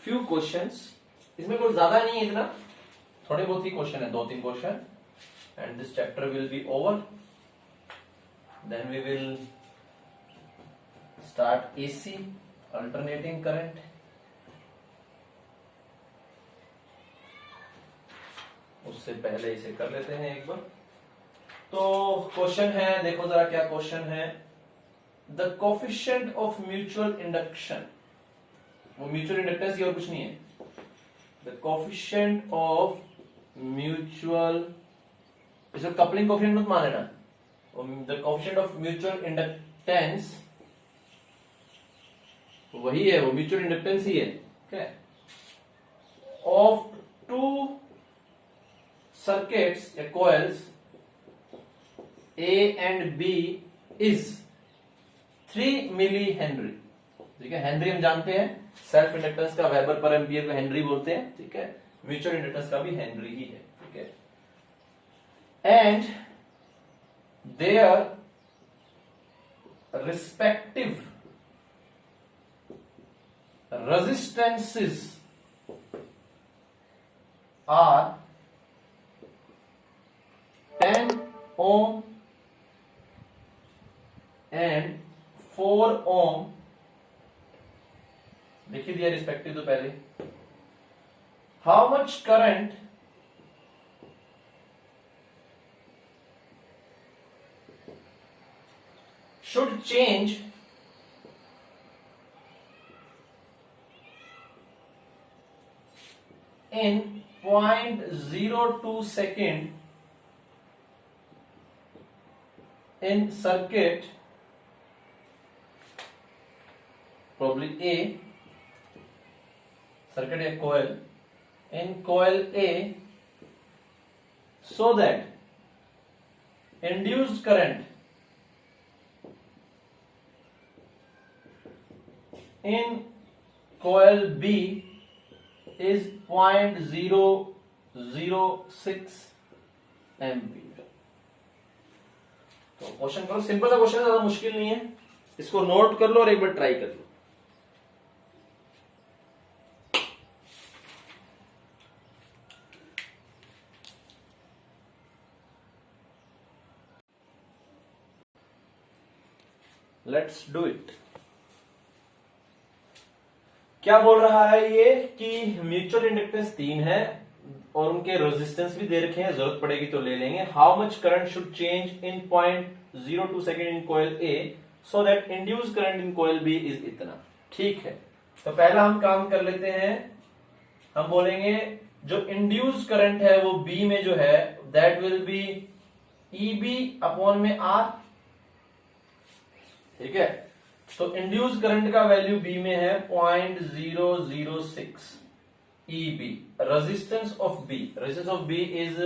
few questions. इसमें कुछ ज्यादा नहीं है, इतना थोड़े बहुत ही क्वेश्चन है, 2-3 question, and this chapter will be over. Then we will start AC, alternating current. उससे पहले इसे कर लेते हैं एक बार। तो क्वेश्चन है, देखो जरा क्या क्वेश्चन है। The coefficient of mutual induction, वो म्यूचुअल इंडक्टेंस की और कुछ नहीं है। द कोफिशिएंट ऑफ म्यूचुअल, इसे कपलिंग कोफिशिएंट मत मान लेना। The coefficient of mutual inductance वही है, वो म्यूचुअल इंडक्टेंस ही है, ठीक है, ऑफ टू circuits या coils A and B is 3 millihenry. ठीक है, हेनरी हम जानते हैं, सेल्फ इंडक्टेंस का वेबर पर एम्पियर को हेनरी बोलते हैं, ठीक है। म्यूचुअल इंडक्टेंस का भी हेनरी ही है, ठीक है। And their respective resistances are 10 ohm and 4 ohm. लिख दिया रिस्पेक्टिव तो पहले. How much current should change in 0.02 second in circuit probably A, circuit या coil, in coil A, so that induced current in coil B is 0.006 ampere. तो question करो, simple सा question है, ज्यादा मुश्किल नहीं है. इसको नोट कर लो और एक बार ट्राई कर लो. Let's do it. क्या बोल रहा है ये कि म्यूचुअल इंडक्टेंस 3 है और उनके रेजिस्टेंस भी दे रखे हैं, जरूरत पड़ेगी तो ले लेंगे. How much current should change in 0.02 second in coil A so that induce current in coil B is इतना. ठीक है, तो पहला हम काम कर लेते हैं. हम बोलेंगे जो इंड्यूस करंट है वो बी में जो है that will be EB upon में आर. ठीक है, तो इंड्यूस करंट का वैल्यू बी में है 0.006 EB. Resistance of B is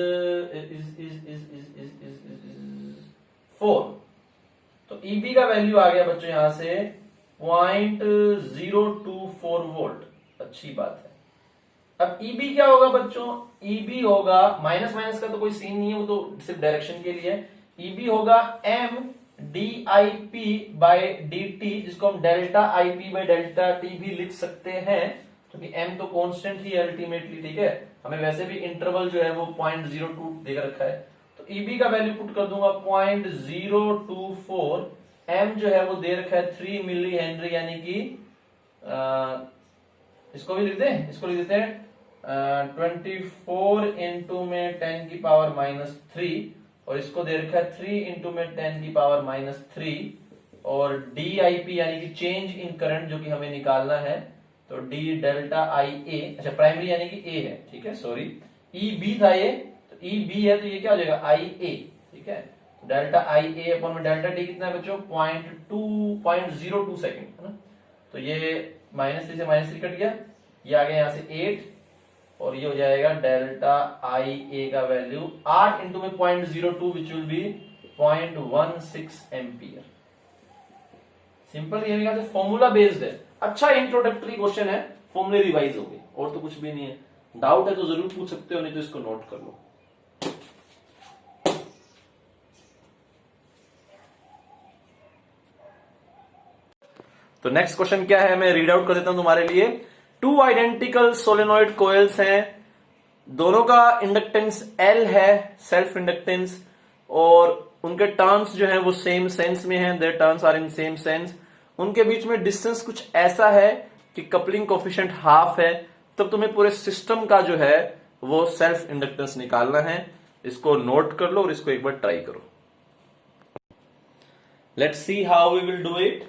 4. तो ईबी का वैल्यू आ गया बच्चों यहां से 0.024 वोल्ट. अच्छी बात है. अब ईबी क्या होगा बच्चों? ईबी होगा, माइनस माइनस का तो कोई सीन नहीं है, वो तो सिर्फ डायरेक्शन के लिए. ईबी होगा M D I P by D T, जिसको हम delta I P by delta T भी लिख सकते हैं, क्योंकि एम तो कांस्टेंट ही अल्टीमेटली. ठीक है, हमें वैसे भी इंटरवल जो है वो 0.02 देकर रखा है. तो ईबी का वैल्यू पुट कर दूंगा 0.024. एम जो है वो दे रखा है 3 मिली हेनरी, यानी कि इसको भी लिख दें, इसको लिख देते हैं 24 इंटू में 10 की पावर -3, और इसको दे रखा है 3 इंटू में 10 की पावर -3, और डी आई पी यानी कि चेंज इन करंट जो कि हमें निकालना है. तो डी डेल्टा आई ए, अच्छा प्राइमरी यानी कि ए है. ठीक है, सॉरी ई बी था ये, तो ई बी है तो ये क्या हो जाएगा आई ए. ठीक है, डेल्टा आई ए अपॉन में डेल्टा डी कितना है बच्चों? 0.02 सेकेंड है ना. तो ये -3 से -3 कट गया, ये आ गया यहां से 8, और ये हो जाएगा डेल्टा आई ए का वैल्यू 8 इंटू में 0.02 विच विल बी 0.16 एम्पियर. सिंपल, ये मेरे से फॉर्मूला बेस्ड है. अच्छा इंट्रोडक्टरी क्वेश्चन है, फॉर्मूले रिवाइज हो गए, और तो कुछ भी नहीं है. डाउट है तो जरूर पूछ सकते हो, नहीं तो इसको नोट कर लो. तो नेक्स्ट क्वेश्चन क्या है, मैं रीड आउट कर देता हूं तुम्हारे लिए. 2 आइडेंटिकल सोलेनॉइड कोयल्स हैं, दोनों का इंडक्टेंस L है, सेल्फ इंडक्टेंस, और उनके टर्न्स जो है वो सेम सेंस में हैं, their turns are in same sense. उनके बीच में डिस्टेंस कुछ ऐसा है कि कपलिंग कोफिशिएंट हाफ है. तब तुम्हें पूरे सिस्टम का जो है वो सेल्फ इंडक्टेंस निकालना है. इसको नोट कर लो और इसको एक बार ट्राई करो. Let's see how we will do it.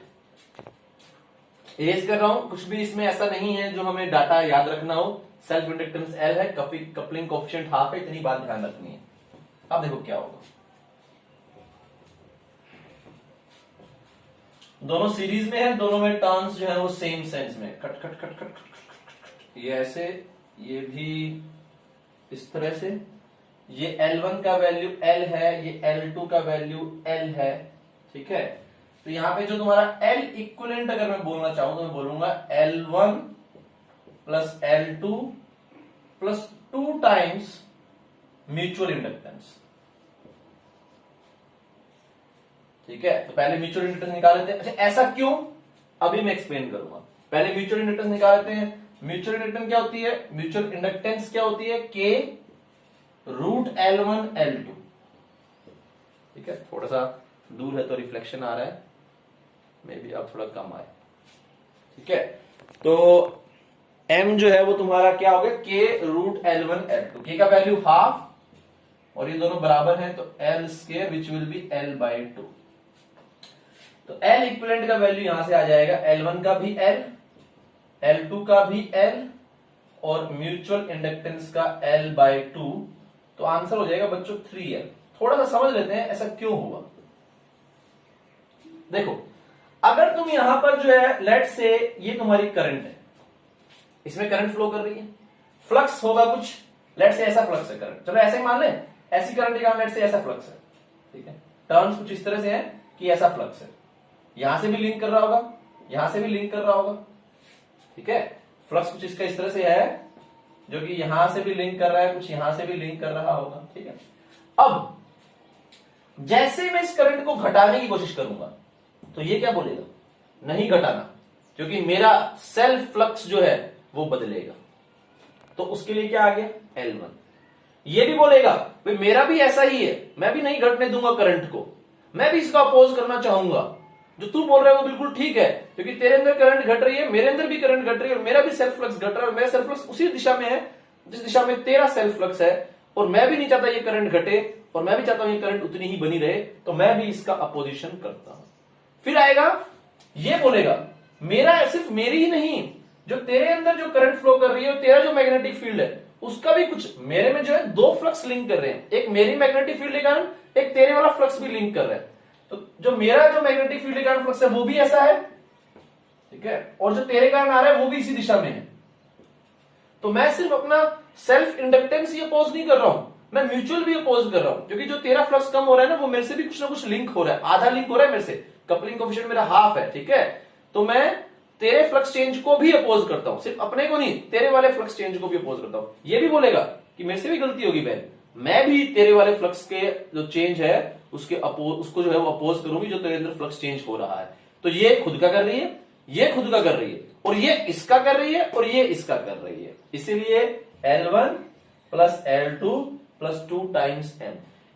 Erase कर रहा हूं, कुछ भी इसमें ऐसा नहीं है जो हमें डाटा याद रखना हो. सेल्फ इंडक्टेंस L है, कपलिंग कोफिशिएंट हाफ है, इतनी बात ध्यान रखनी है. अब देखो क्या होगा. दोनों सीरीज में है, दोनों में टर्न्स जो है वो सेम सेंस में. Cut cut cut cut cut, ये ऐसे, ये भी इस तरह से. ये L1 का वैल्यू L है, ये L2 का वैल्यू L है. ठीक है, तो यहां पे जो तुम्हारा L इक्विवेलेंट अगर मैं बोलना चाहूं तो मैं बोलूंगा L1 plus L2 plus 2 times mutual inductance. ठीक है, तो पहले म्यूचुअल इंडक्टेंस निकाल लेते हैं। अच्छा ऐसा क्यों, अभी मैं एक्सप्लेन करूंगा। पहले म्यूचुअल इंडक्टेंस निकाल लेते हैं। म्यूचुअल इंडक्टेंस क्या होती है, म्यूचुअल इंडक्टेंस क्या होती है, के रूट L1 L2। ठीक है, थोड़ा सा दूर है तो रिफ्लेक्शन आ रहा है, मे बी अब थोड़ा कम आए। ठीक है, तो m जो है वो तुम्हारा क्या हो गया, के रूट L1 L2। के का वैल्यू हाफ और ये दोनों बराबर हैं, तो L square which will B L/2। तो L इक्विवेलेंट का वैल्यू यहां से आ जाएगा, L1 का भी L, L2 का भी L और म्यूचुअल इंडक्टेंस का L/2। तो आंसर हो जाएगा बच्चों 3L। थोड़ा सा समझ लेते हैं ऐसा क्यों हुआ। देखो अगर तुम यहां पर जो है लेट से ये तुम्हारी करंट है, इसमें करंट फ्लो कर रही है, फ्लक्स होगा कुछ, लेट से ऐसा फ्लक्स है करंट, चलो ऐसे ही मान लें, ऐसी करंट के कारण लेट से ऐसा फ्लक्स है। ठीक है, टर्म्स कुछ इस तरह से है कि ऐसा फ्लक्स है, यहां से भी लिंक कर रहा होगा, यहां से भी लिंक कर रहा होगा। ठीक है, फ्लक्स कुछ इसका इस तरह से है जो कि यहां से भी लिंक कर रहा है, कुछ यहां से भी लिंक कर रहा होगा। ठीक है, अब जैसे मैं इस करंट को घटाने की कोशिश करूंगा तो ये क्या बोलेगा, नहीं घटाना, क्योंकि मेरा सेल्फ फ्लक्स जो है वो बदलेगा। तो उसके लिए क्या आ गया, L1। ये भी बोलेगा भाई मेरा भी ऐसा ही है, मैं भी नहीं घटने दूंगा करंट को, मैं भी इसका अपोज करना चाहूंगा। जो तू बोल रहा है वो बिल्कुल ठीक है, क्योंकि तेरे अंदर करंट घट रही है, मेरे अंदर भी करंट घट रही है, और मेरा भी सेल्फ फ्लक्स घट रहा है, और मेरा सेल्फ फ्लक्स उसी दिशा में है जिस दिशा में तेरा सेल्फ फ्लक्स है, और मैं भी नहीं चाहता ये करंट घटे, और मैं भी चाहता हूं ये करंट उतनी ही बनी रहे, तो मैं भी इसका अपोजिशन करता हूं। फिर आएगा, ये बोलेगा मेरा सिर्फ मेरी ही नहीं, जो तेरे अंदर जो करंट फ्लो कर रही है, तेरा जो मैग्नेटिक फील्ड है उसका भी कुछ, मेरे में जो है दो फ्लक्स लिंक कर रहे हैं, एक मेरी मैग्नेटिक फील्ड के कारण एक तेरे वाला फ्लक्स भी लिंक कर रहा है। तो जो मेरा जो मैग्नेटिक फील्ड के कारण फ्लक्स है वो भी ऐसा है, ठीक है, और जो तेरे कारण आ रहा है वो भी इसी दिशा में है। तो मैं सिर्फ अपना सेल्फ इंडक्टेंस ही अपोज नहीं कर रहा हूं, मैं म्यूचुअल भी अपोज कर रहा हूं, क्योंकि जो तेरा फ्लक्स कम हो रहा है ना वो मेरे से भी कुछ ना कुछ लिंक हो रहा है, आधा लिंक हो रहा है मेरे से, कपलिंग कोएफिशिएंट मेरा हाफ है। ठीक है, तो मैं तेरे फ्लक्स चेंज को भी अपोज करता हूं, सिर्फ अपने को नहीं, तेरे वाले फ्लक्स चेंज को भी अपोज करता हूं। ये भी बोलेगा कि मेरे से भी गलती होगी बहन, मैं भी तेरे वाले फ्लक्स के जो चेंज है उसके उसको जो है वो अपोज करूंगी, जो तेरे अंदर फ्लक्स चेंज हो रहा है। तो ये खुद का कर रही है, ये खुद का कर रही है, और ये इसका कर रही है, और ये इसका कर रही है। इसीलिए L1 plus L2 plus 2 times M।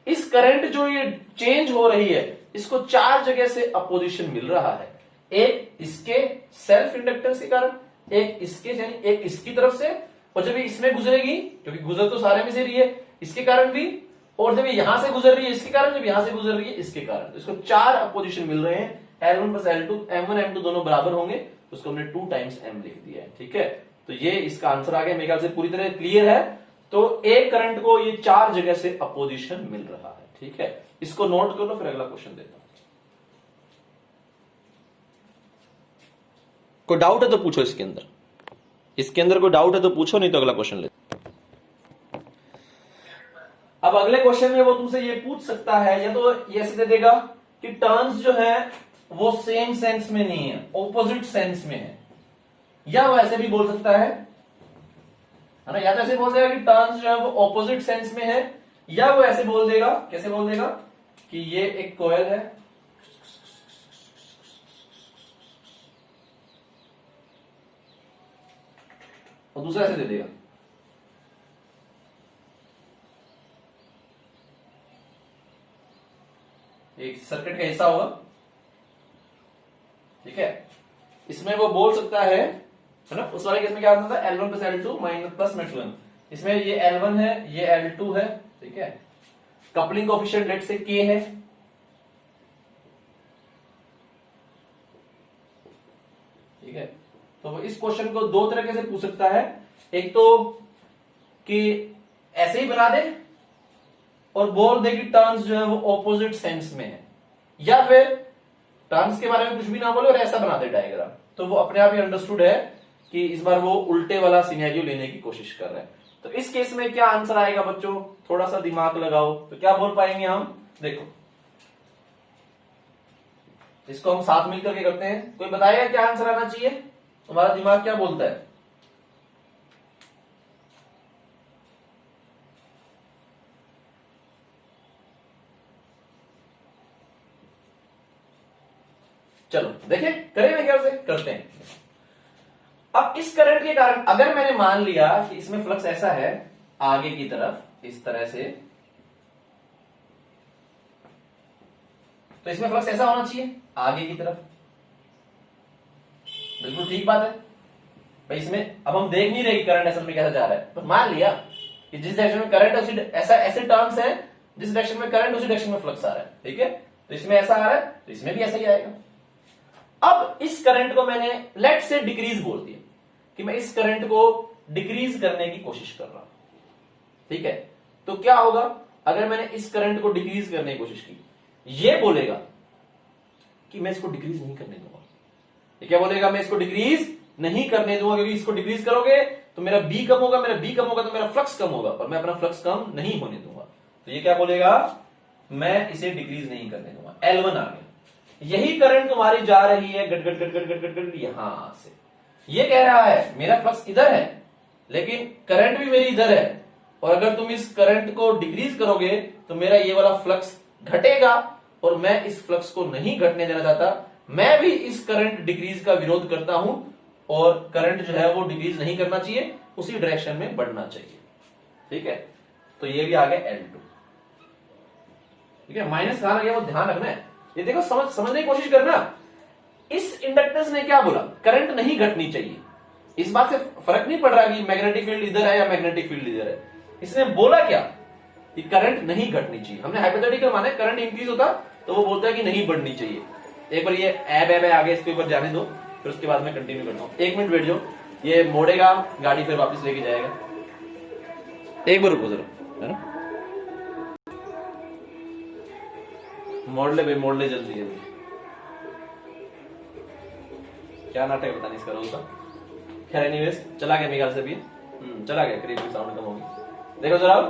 इस करंट जो ये चेंज हो रही है इसको चार जगह से अपोजिशन मिल रहा है, एक इसके सेल्फ इंडक्टेंस के कारण, एक इसके यानी एक इसकी तरफ से, और जब ये इसमें गुजरेगी, क्योंकि गुजर तो सारे में से रही है, इसके कारण भी, और जब ये यहां से गुजर रही है इसके कारण, जब यहां से गुजर रही है इसके कारण, तो इसको चार अपोजिशन मिल रहे हैं। L1 plus L2, M1 M2 दोनों बराबर होंगे, उसको हमने 2 टाइम्स M लिख दिया है। ठीक है, तो ये इसका आंसर आ गया, मेरे ख्याल से पूरी तरह क्लियर है। तो एक करंट को ये चार जगह से अपोजिशन मिल रहा है। ठीक है, इसको नोट कर लो, फिर अगला क्वेश्चन देता हूं। कोई डाउट है तो पूछो, इसके अंदर कोई डाउट है तो पूछो, नहीं तो अगला क्वेश्चन ले। अब अगले क्वेश्चन में वो तुमसे ये पूछ सकता है, या तो ये ऐसे दे देगा कि टर्न्स जो है वो सेम सेंस में नहीं है, ऑपोजिट सेंस में है, या वो ऐसे भी बोल सकता है ना, या तो ऐसे बोल देगा कि टर्न्स जो है वो ऑपोजिट सेंस में है, या वो ऐसे बोल देगा, कैसे बोल देगा कि ये एक कॉइल है, और दूसरा ऐसे दे देगा, एक सर्किट का हिस्सा होगा। ठीक है, इसमें वो बोल सकता है ना, उस वाले केस में क्या होता था, L1 plus L2 minus plus में 2M। इसमें ये L1 है, ये L2 है। ठीक है, कपलिंग कोएफिशिएंट लेट से K है। ठीक है, तो इस क्वेश्चन को दो तरीके से पूछ सकता है, एक तो कि ऐसे ही बना दे और बोल दे कि टर्न्स जो है वो ऑपोजिट सेंस में है, या फिर टर्न्स के बारे में कुछ भी ना बोले और ऐसा बना दे डायग्राम, तो वो अपने आप ही अंडरस्टूड है कि इस बार वो उल्टे वाला सिनेरियो लेने की कोशिश कर रहे हैं। तो इस केस में क्या आंसर आएगा बच्चों, थोड़ा सा दिमाग लगाओ, तो क्या बोल पाएंगे हम, देखो इसको हम साथ मिलकर के करते हैं, कोई बताएगा क्या आंसर आना चाहिए, तुम्हारा दिमाग क्या बोलता है। चलो देखें, करें मेरे ख्याल से, करते हैं। अब इस करंट के कारण अगर मैंने मान लिया कि इसमें फ्लक्स ऐसा है आगे की तरफ इस तरह से, तो इसमें फ्लक्स ऐसा होना चाहिए आगे की तरफ, बिल्कुल ठीक बात है भाई। इसमें अब हम देख नहीं रहे कि करंट असल में कैसा जा रहा है, पर मान लिया कि जिस डायरेक्शन में करंट है उसी ऐसा ऐसे टर्म्स है, जिस डायरेक्शन में करंट उसी डायरेक्शन में फ्लक्स आ रहा है, ठीक है। तो इसमें ऐसा आ रहा है तो इसमें भी ऐसा ही आएगा। अब इस करंट को मैंने लेट से डिक्रीज बोल दिया कि मैं इस करंट को डिक्रीज करने की कोशिश कर रहा हूं, ठीक है। तो क्या होगा अगर मैंने इस करंट को डिक्रीज करने की कोशिश की, ये बोलेगा कि मैं इसको डिक्रीज नहीं करने दूंगा। ये क्या बोलेगा, मैं इसको डिक्रीज नहीं करने दूंगा, क्योंकि इसको डिक्रीज करोगे तो मेरा बी कम होगा, मेरा बी कम होगा तो मेरा फ्लक्स कम होगा, और मैं अपना फ्लक्स कम नहीं होने दूंगा। तो ये क्या बोलेगा, मैं इसे डिक्रीज नहीं करने दूंगा। L1 आ गया। यही करंट तुम्हारी जा रही है गट गट गट गट गट गट गट यहां से। ये कह रहा है मेरा फ्लक्स इधर है लेकिन करंट भी मेरी इधर है, और अगर तुम इस करंट को डिक्रीज करोगे तो मेरा ये वाला फ्लक्स घटेगा, और मैं इस फ्लक्स को नहीं घटने देना चाहता। मैं भी इस करंट डिक्रीज का विरोध करता हूं, और करंट जो है वो डिक्रीज नहीं करना चाहिए, उसी डायरेक्शन में बढ़ना चाहिए, ठीक है। तो ये भी आ गया L2, ठीक है। माइनस कहां आ गया वो ध्यान रखना है। ये देखो समझने की कोशिश करना। इस इंडक्टेंस ने क्या बोला, करंट नहीं घटनी चाहिए। इस बात से फर्क नहीं पड़ रहा कि मैग्नेटिक फील्ड इधर है या मैग्नेटिक फील्ड इधर है। इसने बोला क्या कि करंट नहीं घटनी चाहिए। हमने हाइपोथेटिकल माना, करंट इंक्रीज होता तो वो बोलता है कि नहीं बढ़नी चाहिए। एक बार ये ऐब आगे इसके ऊपर जाने दो, फिर उसके बाद मैं कंटिन्यू करता हूं। 1 मिनट बैठ जाओ, ये मोड़ेगा गाड़ी फिर वापस लेके जाएगा। एक बार रुको जरा, है ना, मोड़ ले भाई, मोड़ ले जल्दी है। क्या नाटक पता नहीं इसका रोल का। खैर एनीवेज चला गया मेरे ख्याल से भी, चला गया, करीब साउंड कम होगी। देखो जरा,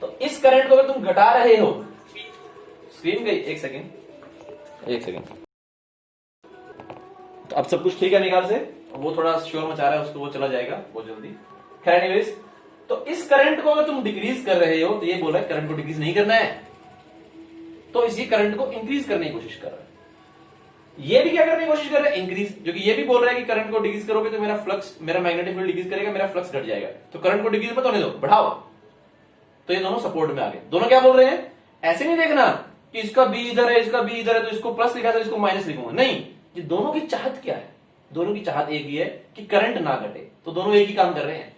तो इस करंट को अगर तुम घटा रहे हो, स्क्रीन गई, एक सेकेंड। तो अब सब कुछ ठीक है मेरे ख्याल से। वो थोड़ा शोर मचा रहा है उसको, वो चला जाएगा बहुत जल्दी। खैर एनीवेज, तो इस करंट को अगर तुम डिक्रीज कर रहे हो तो ये बोल रहा है करंट को डिक्रीज नहीं करना है, तो इसी करंट को इंक्रीज करने की कोशिश कर रहा है। ये भी क्या करने की कोशिश कर रहा है, इंक्रीज, क्योंकि ये भी बोल रहा है कि करंट को डिक्रीज करोगे तो मेरा फ्लक्स, मेरा मैग्नेटिक फील्ड डिक्रीज करेगा, मेरा फ्लक्स घट जाएगा। तो करंट को डिक्रीज मत होने दो, बढ़ाओ। तो ये दोनों सपोर्ट में आ गए। दोनों क्या बोल रहे हैं, ऐसे नहीं देखना कि इसका बी इधर है, इसका बी इधर है, तो इसको प्लस लिखा तो इसको माइनस लिखूंगा, नहीं। ये दोनों की चाहत क्या है, दोनों की चाहत एक ही है कि करंट ना घटे, तो दोनों एक ही काम कर रहे हैं।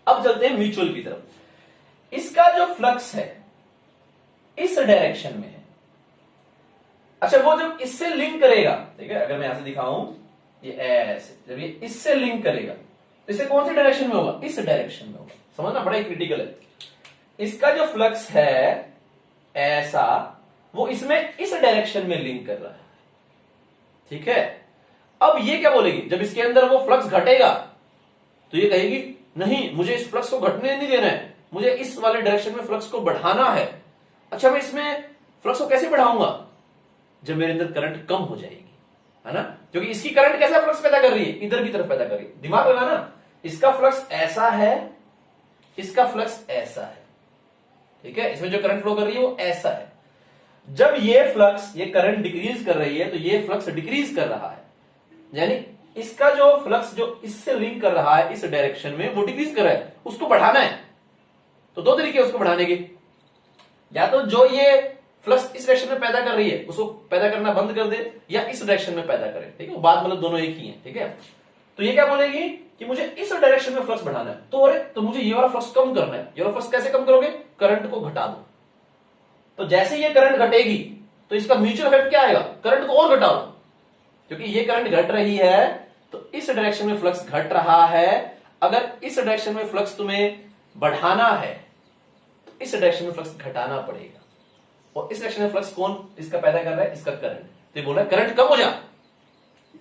अब चलते हैं म्यूचुअल की तरफ। इसका जो फ्लक्स है इस डायरेक्शन में है। अच्छा, वो जब इससे लिंक करेगा, ठीक है, अगर मैं यहां से दिखाऊं, ये ऐसे, जब ये इससे लिंक करेगा तो इससे कौन सी डायरेक्शन में होगा, इस डायरेक्शन में होगा। समझना बड़ा ही क्रिटिकल है। इसका जो फ्लक्स है ऐसा, वो इसमें इस डायरेक्शन में लिंक कर रहा है, ठीक है। अब ये क्या बोलेगी, जब इसके अंदर वो फ्लक्स घटेगा तो ये कहेगी नहीं, मुझे इस फ्लक्स को घटने नहीं देना है, मुझे इस वाले डायरेक्शन में फ्लक्स को बढ़ाना है। अच्छा, मैं इसमें फ्लक्स को कैसे बढ़ाऊंगा, जब मेरे अंदर करंट कम हो जाएगी, है ना, क्योंकि इसकी करंट कैसा फ्लक्स पैदा कर रही है, इधर की तरफ पैदा कर रही है। दिमाग लगाना, इसका फ्लक्स ऐसा है, इसका फ्लक्स ऐसा है, ठीक है। इसमें जो करंट फ्लो कर रही है वो ऐसा है। जब ये फ्लक्स, ये करंट डिक्रीज कर रही है तो ये फ्लक्स डिक्रीज कर रहा है, यानी इसका जो फ्लक्स जो इससे लिंक कर रहा है इस डायरेक्शन में, वो डिक्रीज कर रहा है, उसको बढ़ाना है। तो दो तरीके उसको बढ़ाने के, या तो जो ये फ्लक्स इस डायरेक्शन में पैदा कर रही है उसको पैदा करना बंद कर दे, या इस डायरेक्शन में पैदा करे, ठीक है। बात मतलब दोनों एक ही है, ठीक है। तो ये क्या बोलेगी कि मुझे इस डायरेक्शन में फ्लक्स बढ़ाना है, तो अरे तो मुझे ये वाला फ्लक्स कम करना है। ये वाला फ्लक्स कैसे कम करोगे, करंट को घटा दो। तो जैसे ये करंट घटेगी तो इसका म्यूचुअल इफेक्ट क्या आएगा, करंट को और घटाओ, क्योंकि ये करंट घट रही है तो इस डायरेक्शन में फ्लक्स घट रहा है। अगर इस डायरेक्शन में फ्लक्स तुम्हें बढ़ाना है तो इस डायरेक्शन में फ्लक्स घटाना पड़ेगा, और इस डायरेक्शन में फ्लक्स कौन इसका पैदा कर रहा है, इसका करंट। तो ये बोल रहा है करंट कम हो जा।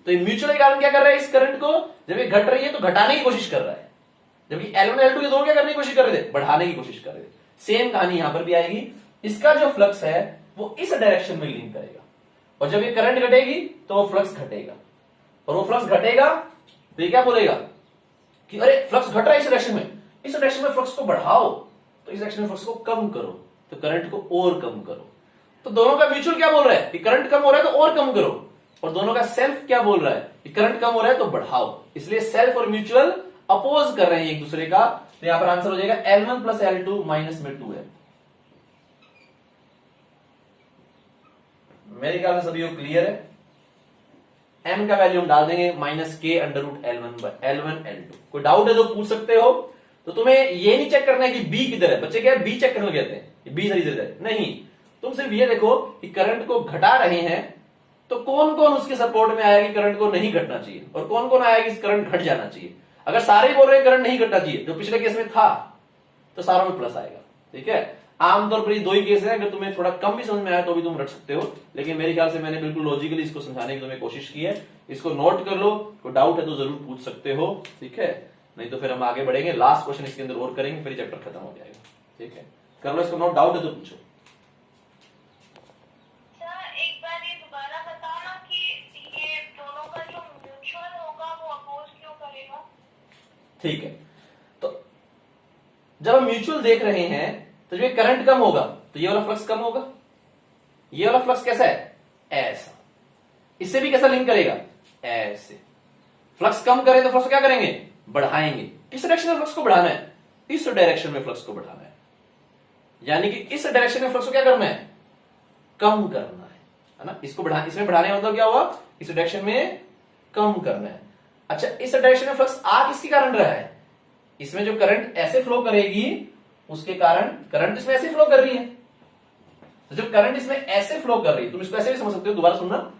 तो ये म्यूचुअल कारण क्या कर रहा है, इस करंट को जब ये घट रही है तो घटाने की कोशिश कर रहा है, जबकि L1 L2 ये दोनों क्या करने की कोशिश कर रहे थे, बढ़ाने की कोशिश कर रहे थे। सेम कहानी यहां पर भी आएगी। इसका जो फ्लक्स है वो इस डायरेक्शन में लिंक करेगा, और जब ये करंट घटेगी तो वो फ्लक्स घटेगा, और वो फ्लक्स घटेगा तो ये क्या बोलेगा कि अरे फ्लक्स घट रहा है इस डायरेक्शन में, इस डायरेक्शन में फ्लक्स को बढ़ाओ, तो इस डायरेक्शन में फ्लक्स को कम करो, तो करंट को और कम करो। तो दोनों का म्यूचुअल क्या बोल रहा है कि करंट कम हो रहा है तो और कम करो, और दोनों का सेल्फ क्या बोल रहा है कि करंट कम हो रहा है तो बढ़ाओ। इसलिए सेल्फ और म्यूचुअल अपोज कर रहे हैं एक दूसरे का। तो यहां पर आंसर हो जाएगा L1 प्लस L2 माइनस में 2 है। मेरे ख्याल से सभी को क्लियर है। m का वैल्यू हम डाल देंगे माइनस के अंडर रूट L1 L2। कोई डाउट है तो पूछ सकते हो। तो तुम्हें ये नहीं चेक करना है कि b किधर है। बच्चे क्या है b चेक करने कहते हैं, b सही है नहीं। तुम सिर्फ ये देखो कि करंट को घटा रहे हैं तो कौन कौन उसके सपोर्ट में आया कि करंट को नहीं घटना चाहिए, और कौन कौन आया कि करंट घट जाना चाहिए। अगर सारे ही बोल रहे हैं करंट नहीं घटना चाहिए, जो पिछले केस में था, तो सारों में प्लस आएगा। ठीक है, आमतौर पर ये दो ही केस है। अगर तुम्हें थोड़ा कम भी समझ में आया तो भी तुम रख सकते हो, लेकिन मेरे ख्याल से मैंने बिल्कुल लॉजिकली इसको समझाने की तुम्हें कोशिश की है। इसको नोट कर लो, कोई डाउट है तो जरूर पूछ सकते हो। ठीक है, नहीं तो फिर हम आगे बढ़ेंगे, लास्ट क्वेश्चन इसके अंदर और करेंगे, फिर चैप्टर खत्म हो जाएगा। ठीक है, कर लो इसको नोट। डाउट है तो पूछो।
एक बार ये दोबारा बताना कि ये दोनों का जो म्यूचुअल होगा वो अपोज क्यों करेगा।
ठीक है, तो जब हम म्यूचुअल देख रहे हैं तो जब ये करंट कम होगा तो ये वाला फ्लक्स कम होगा। ये वाला फ्लक्स कैसा है, ऐसा। इससे भी कैसा लिंक करेगा, ऐसे। फ्लक्स कम करे तो फ्लक्स क्या करेंगे, बढ़ाएंगे। किस डायरेक्शन में फ्लक्स को बढ़ाना है, इस डायरेक्शन में फ्लक्स को बढ़ाना है। यानी कि इस डायरेक्शन में फ्लक्स को क्या करना है, कम करना है ना। इसको बढ़ा, इसमें बढ़ाने का मतलब क्या हुआ, इस डायरेक्शन में कम करना है। अच्छा, इस डायरेक्शन में फ्लक्स आ किसके कारण रहा है, इसमें जो करंट ऐसे फ्लो करेगी उसके कारण, करंट इसमें ऐसे फ्लो कर रही है। तो जब करंट इसमें ऐसे फ्लो कर रही है, तुम इसको ऐसे भी समझ सकते हो। दोबारा सुनना,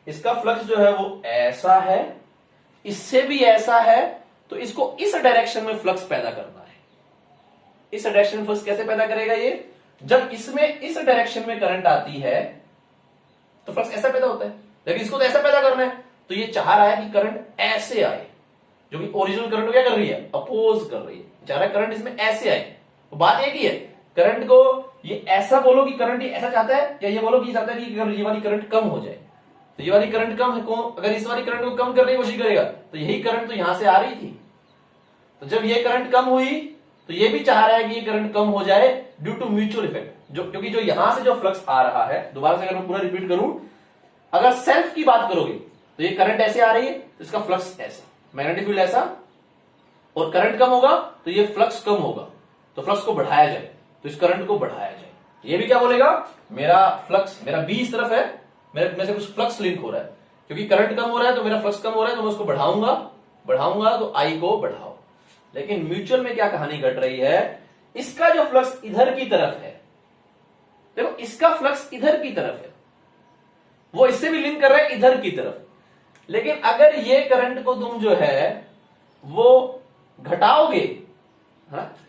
इसका फ्लक्स जो है वो ऐसा है, इससे भी ऐसा है, तो इसको इस डायरेक्शन में फ्लक्स पैदा करना है। इस डायरेक्शन में फ्लक्स कैसे पैदा करेगा ये, जब इसमें इस डायरेक्शन में करंट आती है तो फ्लक्स ऐसा पैदा होता है, लेकिन इसको तो ऐसा पैदा करना है। तो ये चाह रहा है कि करंट ऐसे आए, जो कि ओरिजिनल करंट को क्या कर रही है, अपोज कर रही है। चाह रहा है करंट इसमें ऐसे आए। तो बात एक ही है, करंट को ये ऐसा बोलो कि करंट ये ऐसा चाहता है, या ये बोलो कि चाहता है कि ये वाली करंट कम हो जाए। तो ये वाली करंट कम है, अगर इस वाली करंट को कम करने की कोशिश करेगा तो यही करंट तो यहां से आ रही थी। तो जब ये करंट कम हुई तो ये भी चाह रहा है कि ये करंट कम हो जाए ड्यू टू म्यूचुअल इफेक्ट। जो क्योंकि जो यहां से जो फ्लक्स आ रहा है, दोबारा से अगर मैं पूरा रिपीट करूं, अगर सेल्फ की बात करोगे तो ये करंट ऐसे आ रही है, तो इसका फ्लक्स ऐसा, मैग्नेटिक फील्ड ऐसा, और करंट कम होगा तो ये फ्लक्स कम होगा, तो फ्लक्स को बढ़ाया जाए, तो इस करंट को बढ़ाया जाए। ये भी क्या बोलेगा, मेरा फ्लक्स, मेरा बी इस तरफ है, मेरे में से कुछ फ्लक्स लिंक हो रहा है, क्योंकि करंट कम हो रहा है तो मेरा फ्लक्स कम हो रहा है, तो मैं उसको बढ़ाऊंगा तो आई को बढ़ाओ। लेकिन म्यूचुअल में क्या कहानी घट रही है, इसका जो फ्लक्स इधर की तरफ है, देखो इसका फ्लक्स इधर की तरफ है, वो इससे भी लिंक कर रहा है इधर की तरफ। लेकिन अगर ये करंट को तुम जो है वो घटाओगे,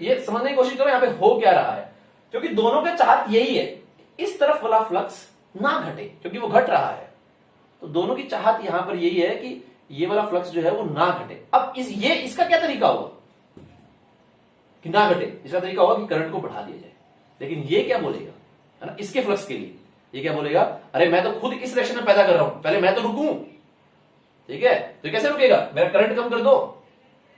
ये समझने की कोशिश करो यहां पे हो क्या रहा है, क्योंकि दोनों का चाहत यही है, इस तरफ वाला फ्लक्स ना घटे, क्योंकि वो घट रहा है। तो दोनों की चाहत यहां पर यही है कि ये वाला फ्लक्स जो है वो ना घटे। अब इसका क्या तरीका होगा कि ना घटे, इसका तरीका होगा कि करंट को बढ़ा दिया जाए। लेकिन ये क्या बोलेगा, है ना, इसके फ्लक्स के लिए ये क्या बोलेगा, अरे मैं तो खुद इस डायरेक्शन में पैदा कर रहा हूं, पहले मैं तो रुकूं। ठीक है, तो कैसे रुकेगा, मेरा करंट कम कर दो,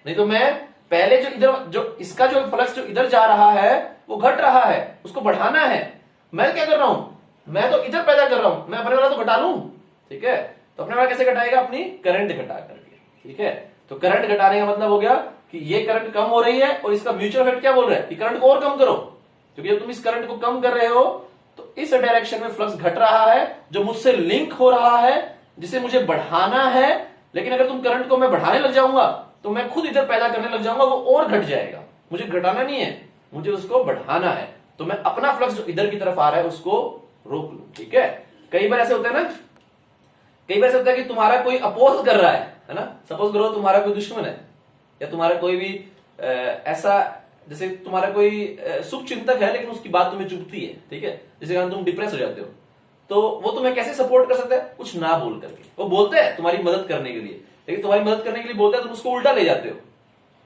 नहीं तो मैं पहले जो इधर, जो इसका जो फ्लक्स जो इधर जा रहा है वो घट रहा है, उसको बढ़ाना है। मैं क्या कर रहा हूं, मैं तो इधर पैदा कर रहा हूं, मैं अपने वाला तो घटा लूं। ठीक है, तो अपने वाला कैसे घटाएगा, अपनी करंट घटा करके। ठीक है, तो करंट घटाने का मतलब हो गया कि ये करंट कम हो रही है, और इसका म्यूचुअल इफेक्ट क्या बोल रहा है कि करंट को और कम करो, क्योंकि जब तुम इस करंट को कम कर रहे हो तो इस डायरेक्शन में फ्लक्स घट रहा है, जो मुझसे लिंक हो रहा है, जिसे मुझे बढ़ाना है। लेकिन अगर तुम करंट को मैं बढ़ाने लग जाऊंगा तो मैं खुद इधर पैदा करने लग जाऊंगा, वो और घट जाएगा। मुझे घटाना नहीं है, मुझे उसको बढ़ाना है, तो मैं अपना फ्लक्स जो इधर की तरफ आ रहा है उसको रोक लूं। ठीक है, कई बार ऐसे होता है ना, कई बार ऐसा होता है कि तुम्हारा कोई अपोज कर रहा है ना, सपोज करो तुम्हारा कोई दुश्मन है, या तुम्हारा कोई भी ऐसा, जैसे तुम्हारा कोई शुभ चिंतक है लेकिन उसकी बात तुम्हें चुभती है। ठीक है, जिसके कारण तुम डिप्रेस हो जाते हो, तो वो तुम्हें कैसे सपोर्ट कर सकता है, कुछ ना बोल करके। वो बोलते हैं तुम्हारी मदद करने के लिए, लेकिन तुम्हारी मदद करने के लिए बोलता है, तुम उसको उल्टा ले जाते हो,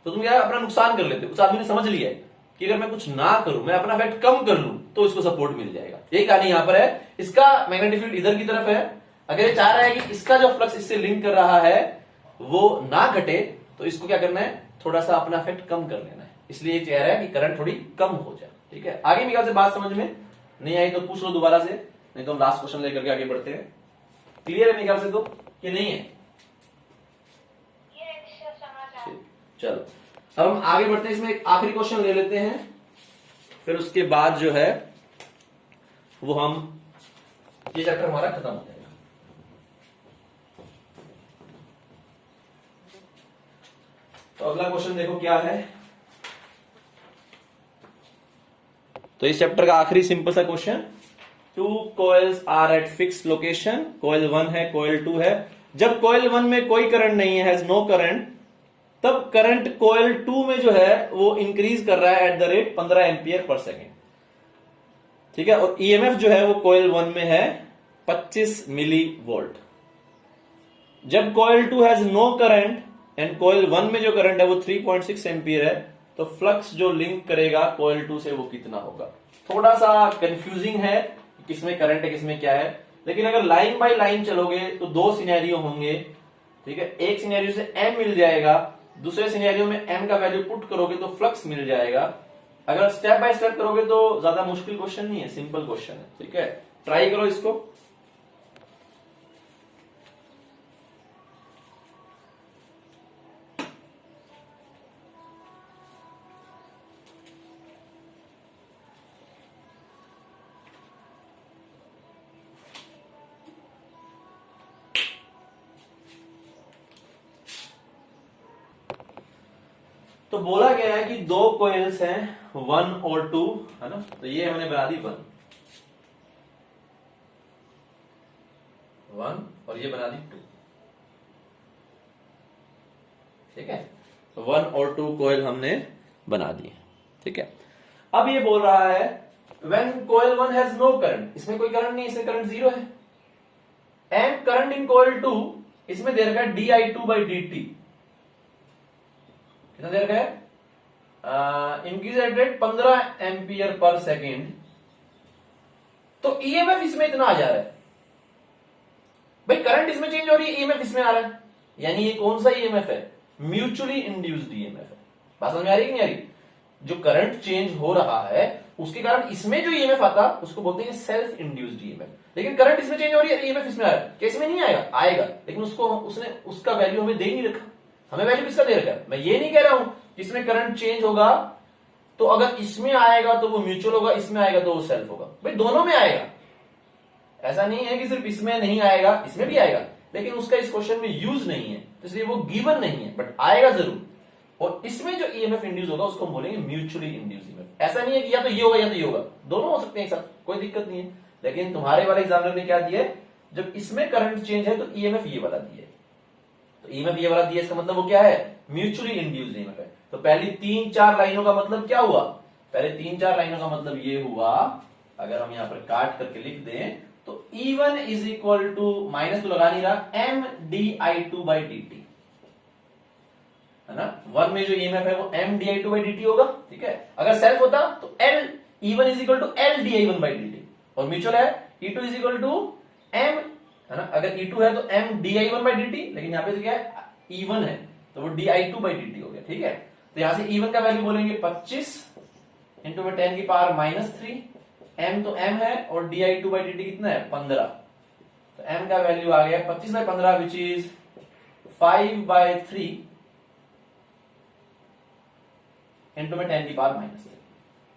तो तुम क्या अपना नुकसान कर लेते हो। उस आदमी ने समझ लिया है कि अगर मैं कुछ ना करूं, मैं अपना फैक्ट कम कर लूं, तो इसको सपोर्ट मिल जाएगा। यही कहानी यहां पर है। इसका मैग्नेटिक फील्ड इधर की तरफ है, अगर ये चाह रहा है कि इसका जो फ्लक्स इससे लिंक कर रहा है वो ना घटे, तो इसको क्या करना है, थोड़ा सा अपना इफेक्ट कम कर लेना है। इसलिए ये कह रहा है कि करंट थोड़ी कम हो जाए। ठीक है, आगे निकाल से बात समझ में नहीं आई तो पूछ लो दोबारा से, नहीं तो हम लास्ट क्वेश्चन लेकर के आगे बढ़ते हैं। क्लियर है मेरे ख्याल से तो कि नहीं है?
ये समझ आ
चलो अब हम आगे बढ़ते हैं, इसमें एक आखिरी क्वेश्चन ले लेते हैं, फिर उसके बाद जो है वो हम ये चैप्टर हमारा खत्म हो जाएगा। तो अगला क्वेश्चन देखो क्या है। तो इस चैप्टर का आखिरी सिंपल सा question, 2 coils are at fix location, coil 1 है कॉइल 2 है। जब कॉइल 1 में कोई करंट नहीं है, हैज नो करंट, तब करंट कॉइल 2 में जो है वो इंक्रीज कर रहा है at the rate 15 ampere per second. ठीक है, और ईएमएफ जो है वो कॉइल 1 में है 25 मिली वोल्ट। जब coil 2 has no current and coil 1 में जो करंट है वो 3.6 एम्पियर है, तो फ्लक्स जो लिंक करेगा कॉइल 2 से वो कितना होगा। थोड़ा सा कंफ्यूजिंग है किसमें करंट है किसमें क्या है, लेकिन अगर लाइन बाय लाइन चलोगे तो 2 सिनेरियो होंगे। ठीक है, एक सिनेरियो से एम मिल जाएगा, दूसरे सिनेरियो में एम का वैल्यू पुट करोगे तो फ्लक्स मिल जाएगा। अगर स्टेप बाय स्टेप करोगे तो ज्यादा मुश्किल क्वेश्चन नहीं है, सिंपल क्वेश्चन है। ठीक है, ट्राई करो इसको। तो बोला गया है कि 2 कॉइल्स हैं 1 और 2, है ना। तो ये हमने बना दी 1 और ये बना दी 2। ठीक है, तो 1 और 2 कॉइल हमने बना दिए। ठीक है, अब ये बोल रहा है when coil 1 has no current, इसमें कोई करंट नहीं, इसमें करंट 0 है, एंड करंट इन कॉइल 2, इसमें दे रखा है di2/dt, कितना दे रखा है, increase at rate 15 ampere per second. तो ईएमएफ इसमें इतना आ जा रहा है भाई, करंट इसमें चेंज हो रही है, ईएमएफ इसमें आ रहा है, यानी ये कौन सा ईएमएफ है, म्यूचुअली इंड्यूस्ड ईएमएफ है। बात समझ में आ रही है कि नहीं आ रही? जो करंट चेंज हो रहा है उसके कारण इसमें जो ईएमएफ आता उसको बोलते हैं सेल्फ इंड्यूस्ड ईएमएफ। लेकिन करंट इसमें चेंज हो रही है, ईएमएफ इसमें आ रहा है, क्या इसमें नहीं आएगा? आएगा, लेकिन उसको उसने उसका वैल्यू हमें दे ही नहीं रखा। हमें वैल्यू किसका दे रखा है? मैं ये नहीं कह रहा हूं कि इसमें करंट चेंज होगा तो अगर इसमें आएगा तो वो म्यूचुअल होगा, इसमें आएगा तो वो सेल्फ होगा। भाई दोनों में आएगा, ऐसा नहीं है कि सिर्फ इसमें नहीं आएगा, इसमें भी आएगा, लेकिन उसका इस क्वेश्चन में यूज नहीं है, तो इसलिए वो गिवन नहीं है, बट आएगा जरूर। और इसमें जो ईएमएफ इंड्यूस होगा उसको हम बोलेंगे म्यूचुअली इंड्यूस ईएमएफ। ऐसा नहीं है कि या तो ये होगा या तो ये होगा, दोनों हो सकते हैं एक साथ, कोई दिक्कत नहीं है। लेकिन तुम्हारे वाले एग्जामिनर ने क्या दिया है, जब इसमें करंट चेंज है तो ईएमएफ ये वाला दिया है, तो ईएमएफ ये वाला दिया, इसका मतलब वो क्या है, म्यूचुअली इंड्यूस्ड ईएमएफ है। तो पहली 3-4 लाइनों का मतलब क्या हुआ, पहले 3-4 लाइनों का मतलब ये हुआ, अगर हम यहां पर काट करके लिख दें तो E1 is equal to, minus तो लगा नहीं रहा, m di2/dt, है ना। 1 में जो ईएमएफ है वो m di2/dt होगा। ठीक है, अगर सेल्फ होता तो L E1 is equal to L di1/dt, और म्यूचुअल है E2 is equal to m, है ना। अगर E2 है तो m di1/dt, लेकिन यहां पे क्या है, E1 है तो वो di2/dt हो गया। ठीक है, तो यहां से E1 का वैल्यू बोलेंगे 25 इंटू में 10 की पावर -3, m तो m है और di2/dt कितना है 15, तो m का वैल्यू आ गया 25/15 विच इज 5/3 इंटू में 10 की पावर -3।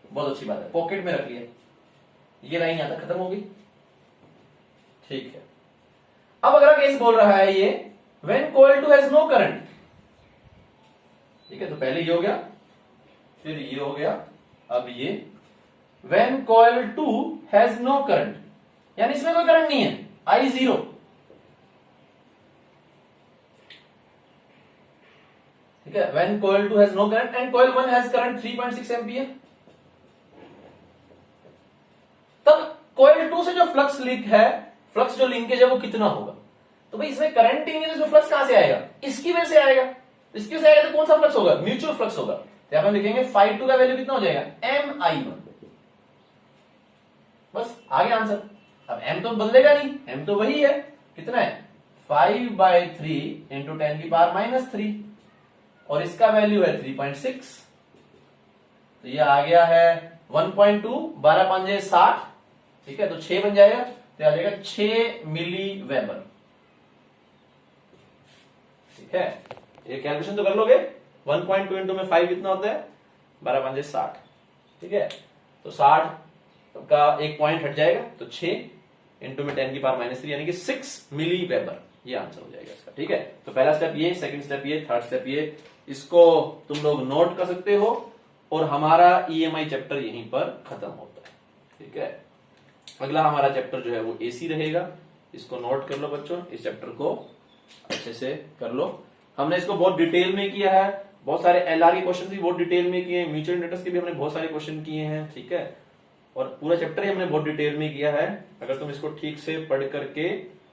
बहुत अच्छी बात है, पॉकेट में रख लिया, ये लाइन यहां तक खत्म होगी। ठीक है, अब अगला केस बोल रहा है ये when coil 2 has no current. ठीक है, तो पहले ये हो गया, फिर ये हो गया, अब ये when coil 2 has no current, यानी इसमें कोई करंट नहीं है, I0। ठीक है, when coil 2 has no current and coil 1 has current 3.6 ampere, तब coil 2 से जो फ्लक्स लिंक है, फ्लक्स जो लिंकेज है वो कितना होगा। तो भाई इसमें करंट ही नहीं है, तो फ्लक्स कहां से आएगा, इसकी वजह से आएगा। इसकी वजह से आएगा तो कौन सा फ्लक्स होगा, म्यूचुअल फ्लक्स होगा। तो यहां पर लिखेंगे phi2 का वैल्यू कितना हो जाएगा, mi1, बस आ गया आंसर। अब m तो बदलेगा नहीं, m तो वही है, कितना है 5/3 इंटू 10 की पावर -3, और इसका वैल्यू है 3.6, तो ये आ गया है 1.2, 12×5 = 60। ठीक है, तो 6 बन जाएगा, तो आ जाएगा 6 मिली वेबर। ठीक है, ये कैलकुलेशन तो कर लोगे। 1.2 इंटू में 5 कितना होता है, 12 पंजे 60। ठीक है, तो 60 का एक पॉइंट हट जाएगा, तो 6 इंटू में 10 की पावर -3 यानी कि 6 मिली वेबर, ये आंसर हो जाएगा इसका। ठीक है, तो पहला स्टेप ये, सेकंड स्टेप ये, थर्ड स्टेप ये, इसको तुम लोग नोट कर सकते हो और हमारा ईएमआई चैप्टर यहीं पर खत्म होता है। ठीक है, अगला हमारा चैप्टर जो है वो एसी रहेगा, इसको नोट कर लो बच्चों, इस चैप्टर को अच्छे से कर लो। हमने इसको बहुत डिटेल में किया है, बहुत सारे एलआर के क्वेश्चन भी बहुत डिटेल में किए हैं, म्यूचुअल इंटरेस्ट के भी हमने बहुत सारे क्वेश्चन किए हैं। ठीक है, और पूरा चैप्टर ही हमने बहुत डिटेल में किया है। अगर तुम इसको ठीक से पढ़ करके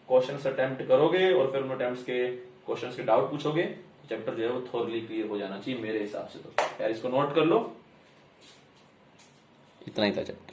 क्वेश्चंस अटेम्प्ट करोगे और फिर उन अटेम्प्ट्स के क्वेश्चंस के डाउट पूछोगे, तो चैप्टर जो है वो थोरली क्लियर हो जाना चाहिए मेरे हिसाब से। तो यार इसको नोट कर लो, इतना ही था चैप्टर।